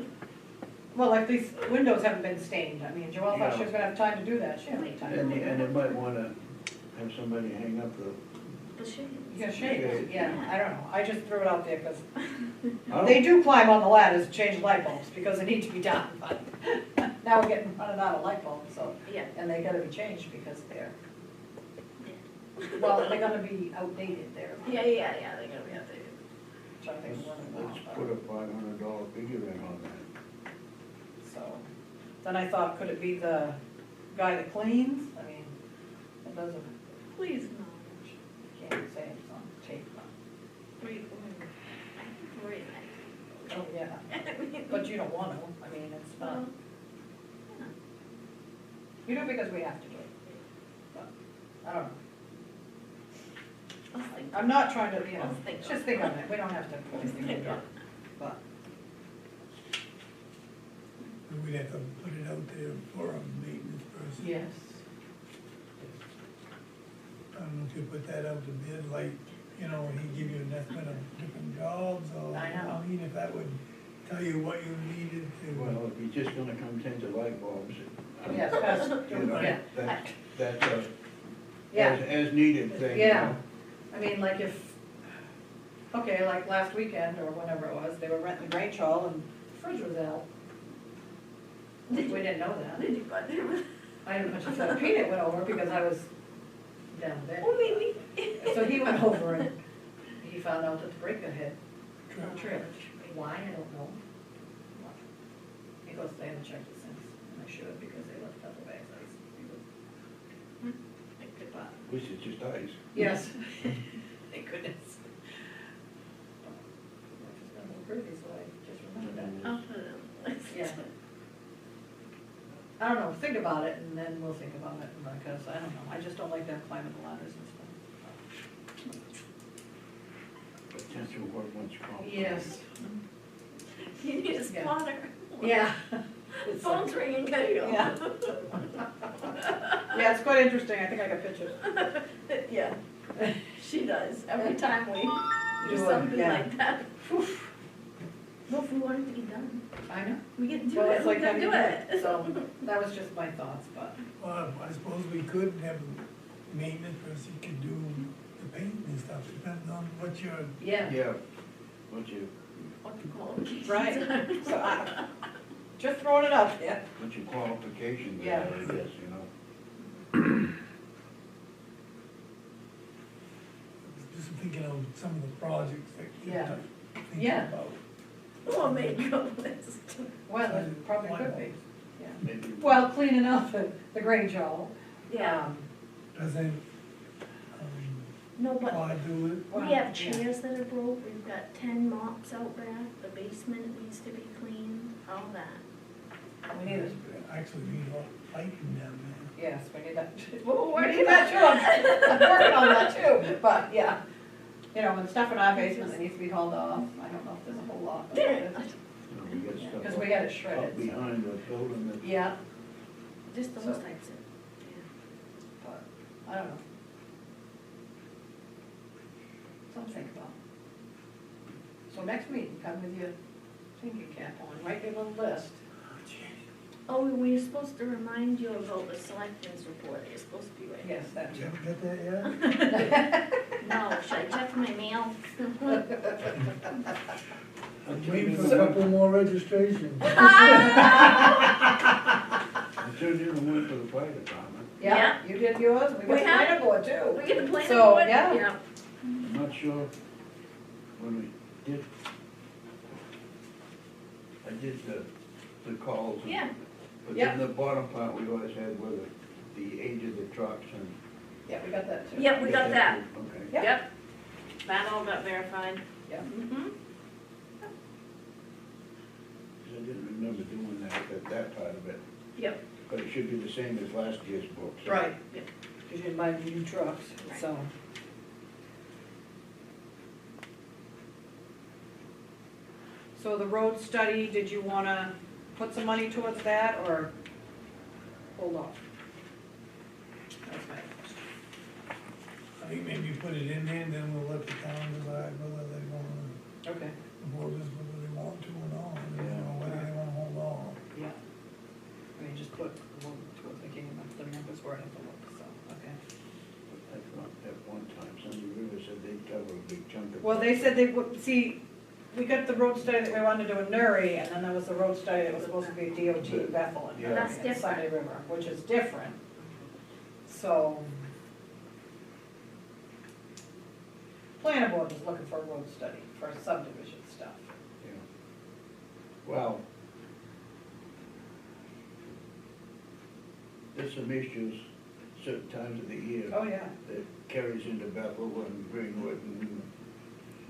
Well, like these windows haven't been stained, I mean, Joelle thought she was gonna have time to do that, she didn't have time to And do they that. might wanna have somebody hang up the, The shades. Yeah, shades, yeah, I don't know, I just threw it out there, cause I they don't, do climb on the ladders and change light bulbs, because they need to be done, but now we're getting running out of light bulbs, so, Yeah. and they gotta be changed because they're, well, they're gonna be outdated there. Yeah, they're gonna be updated. Which I think is running let's out, put a $500 figure in on that. so. Then I thought, could it be the guy that cleans? I mean, it doesn't, Please, no. you can't say it, so. Oh, yeah, but you don't wanna, I mean, it's not, you do it because we have to do it. But, I don't know, I'll think. I'm not trying to, you know, I'll think just think on it, we don't have to put anything in it, but, We'd have to put it out there for a maintenance person. yes. I don't know if you put that out to bid, like, you know, he'd give you an estimate of different jobs, or, I know. I mean, if that would tell you what you needed to. Well, if you're just gonna come tend to light bulbs, Yes, that's, you know, yeah, that's a, yeah, as needed thing, you Yeah. know? I mean, like if, okay, like last weekend or whenever it was, they were renting the Grange Hall and the fridge was out. We didn't know that. Did you budget? I didn't mention that Peanut went over because I was down there. Oh, maybe. So he went over and he found out that the breaker had tripped. Why, I don't know. He goes, they haven't checked it since, and I should because they left double bags of ice. He goes, Thank goodness. At least it's just ice. yes. Thank goodness. I just got a little crazy, so I just remembered that. I'll put it on the list. Yeah. I don't know, think about it, and then we'll think about it, because I don't know, I just don't like them climbing the ladders and stuff. Potential work once you call. Yes. You need a Yeah. spotter. Yeah. Phone's ringing, gotta go. Yeah. Yeah, it's quite interesting, I think I got pictures. Yeah, she does, every time we do Do it, something yeah. like that. Well, if we want it to get done, I know. we get to do Well, it, it's we like can how do you it. So, that was just my thoughts, but, Well, I suppose we could have a maintenance person could do the painting and stuff, depends on what your, yeah, Yeah, what you, What the qualifications right, are. so just throwing it out there. what your qualifications Yeah. are, I guess, you know? just thinking of some of the projects that you're Yeah. thinking Yeah. about. We'll make a list. Well, it probably could be, yeah. Maybe. Well, cleaning out the Grange Hall. Yeah, Doesn't, no, but Clyde do it? Well, we have yeah. chairs that are broke, we've got 10 mops out back, the basement needs to be cleaned, all that. We need it, Actually, we need a lot of piping down there. yes, we need that. Well, We need that too, I'm working on that too, but, yeah. You know, and stuff in our basement that needs to be hauled off, I don't know if there's a whole lot. but There. You know, we got stuff Because we had it up shredded. so- behind the building that, Yeah, Just those So- types of, but, I don't know. Something to think about. So next meeting, come with your thinking cap on, write your little list. oh, we were supposed to remind you about the selectmen's report, you're supposed to be right. Yes, that You too. haven't got that yet? No, should I check my mail? I'm waiting for a couple more registrations. I turned in the one for the fire department. Yeah, you did yours, we got We the have- planning board too. We get the planning So, board? yeah. I'm not sure when we did, I did the calls. and- Yeah. But Yep. then the bottom part, we always had with the age of the trucks and. Yeah, we got that too. Yep, we got that. Okay. Yep. Yep. That all got verified. Yep. Mm-hmm. 'Cause I didn't remember doing that part of it, Yep. but it should be the same as last year's book. so- Right, Yep. because you didn't buy any new trucks, Right. so. So the road study, did you wanna put some money towards that, or hold off? That's my question. I think maybe put it in there, and then we'll let the town decide whether they wanna, Okay. the board is whether they want to or not, and, you know, whether they wanna hold off. Yeah. I mean, just put, towards making the numbers where I have to look, so, okay. At one time, Sunday River said they'd cover a big chunk of. Well, they said they would, see, we got the road study that we wanted to do in Newry, and then there was the road study that was supposed to be DOT in Bethel and Yeah. Newry That's and Sunday River, which is different. So. Planning board was looking for a road study for subdivision stuff. Yeah. Well, there's some issues certain times of the year Oh, yeah. that carries into Bethel and Greenwood and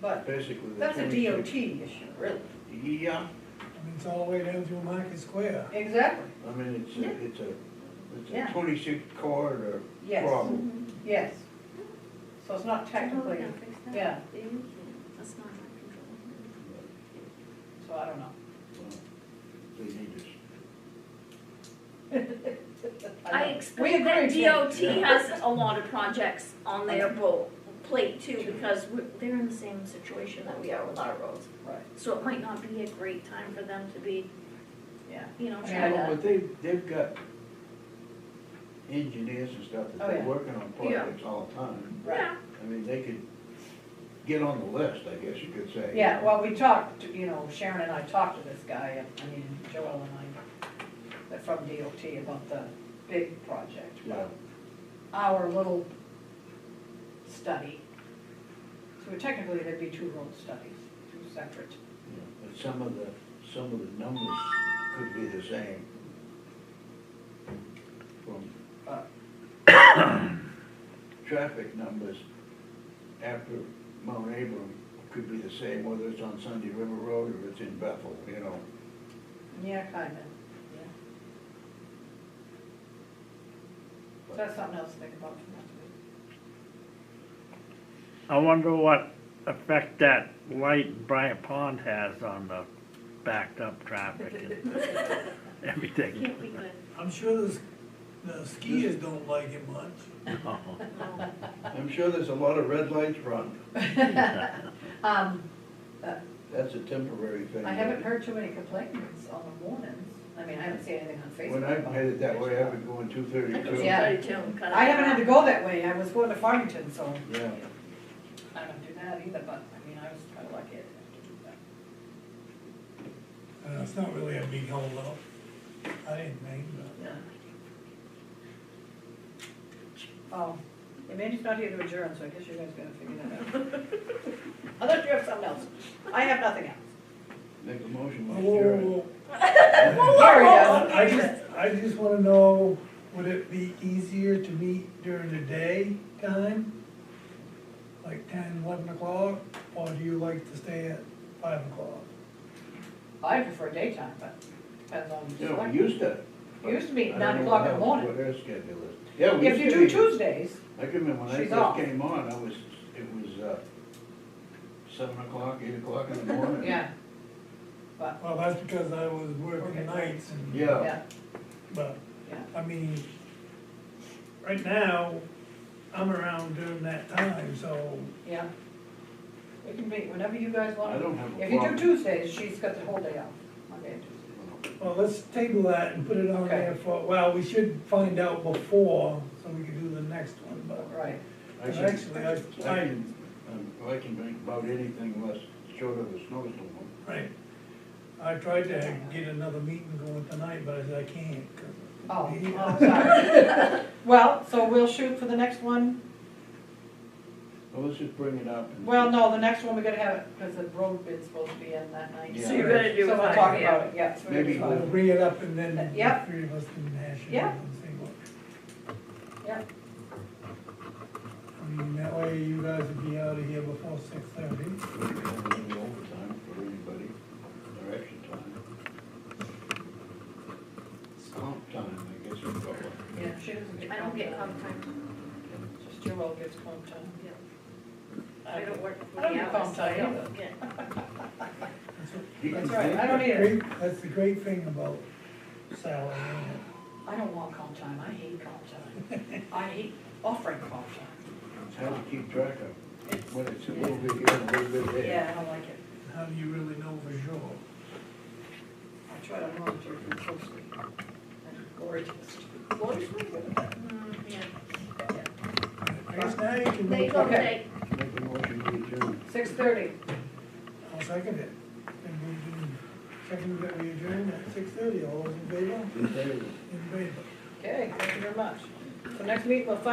but basically the that's a 26. DOT issue, really. Yeah, I mean, it's all the way down through Market Square. Exactly, I mean, it's Yeah. a Yeah. 26 corridor yes, problem. yes. So it's not So technically, how can I fix that? yeah. You can't. That's not my control. so I don't know. Well, They need to, I We expect that agree, DOT Jane. has a lot of projects on their plate too, because they're in the same situation that we are with our roads. Right, So it might not be a great time for them to be, yeah. you know, I mean, trying well, to. but they've got engineers and stuff Oh, that they're yeah. working on projects all the time. Right. Yeah, I mean, they could get on the list, I guess you could say. Yeah, well, we talked, you know, Sharon and I talked to this guy, I mean, Joel and I, they're from DOT about the big project. Yeah. Our little study, so technically there'd be two road studies, two separate. Yeah, but some of the numbers could be the same. From traffic numbers after Mount Abram could be the same, whether it's on Sunday River Road or it's in Bethel, you know. Yeah, kinda, yeah. So that's something else to think about for next week. I wonder what effect that light in Bryant Pond has on the backed up traffic and everything. can't be good. I'm sure the skiers don't like it much. No. I'm sure there's a lot of red lights run. That's a temporary thing. I haven't heard too many complaints on the mornings, I mean, I haven't seen anything on Facebook. When I'm about headed that it. way, I've been going I 232. Yeah. I haven't had to go that way, I was going to Farmington, so Yeah. I don't do that either, but, I mean, I was kinda lucky I didn't have to do that. It's not really a big holdup. I didn't think, but. Yeah. Oh, Amanda's not here to adjourn, so I guess you guys gotta figure that out. Unless you have something else. I have nothing else. Make a motion, Whoa, let's whoa, adjourn. whoa. Gary does. I just wanna know, would it be easier to meet during the day time? Like 10, 11 o'clock, or do you like to stay at 5 o'clock? I prefer daytime, but depends on the You know, select. we used to. Used to be I don't 9 know o'clock in the how- morning. What their schedule is. Yeah, we If used you to do be. Tuesdays, I can remember when I she's first off. came on, it was 7 o'clock, 8 o'clock in the morning. yeah. But, Well, that's because I was working Working nights and. Yeah. yeah, But, yeah. I mean, right now, I'm around during that time, so Yeah. We can meet whenever you guys want. I don't have a If you do problem. Tuesdays, she's got the whole day off, Monday and Tuesday. well, let's table that and put it on there for, well, we should find out before, so we can do the next one, but. Right. I can- Actually, I can make about anything less short of a snowstorm. Right. I tried to get another meeting going tonight, but I said I can't, 'cause. Oh, sorry. Well, so we'll shoot for the next one. Well, let's just bring it up. and- Well, no, the next one we gotta have it, because the road bid's supposed to be in that night. Yeah. So you're gonna do So we'll five, talk yeah. about it, yeah. so we're gonna Maybe do We'll five. bring it up and then the Yep. three of us can hash it Yep. out and see what. Yeah, I mean, that way you guys would be out of here before 6:30. We can have a little overtime for anybody, or extra time. Comp time, I guess you call it. yeah, she doesn't get. I don't get comp comp time. Just Joel gets comp time. Yeah. I I don't work I don't the get hours, comp so I time don't either. get. That's right, I don't either. That's the great thing about salary, isn't it? I don't want comp time, I hate comp time. I hate offering comp time. It's hard to keep track of, when it's a little bit here and a little bit there. Yeah, I don't like it. How do you really know for sure? I try to monitor it closely. And Lori just, Lori's pretty good at that. Yeah. I guess now you can There you make, go, Okay. Jake. Make a motion to adjourn. 6:30. I'll second it. And we can second that we adjourn at 6:30, all those in favor? In favor. In favor. Okay, thank you very much. So next meeting, we'll find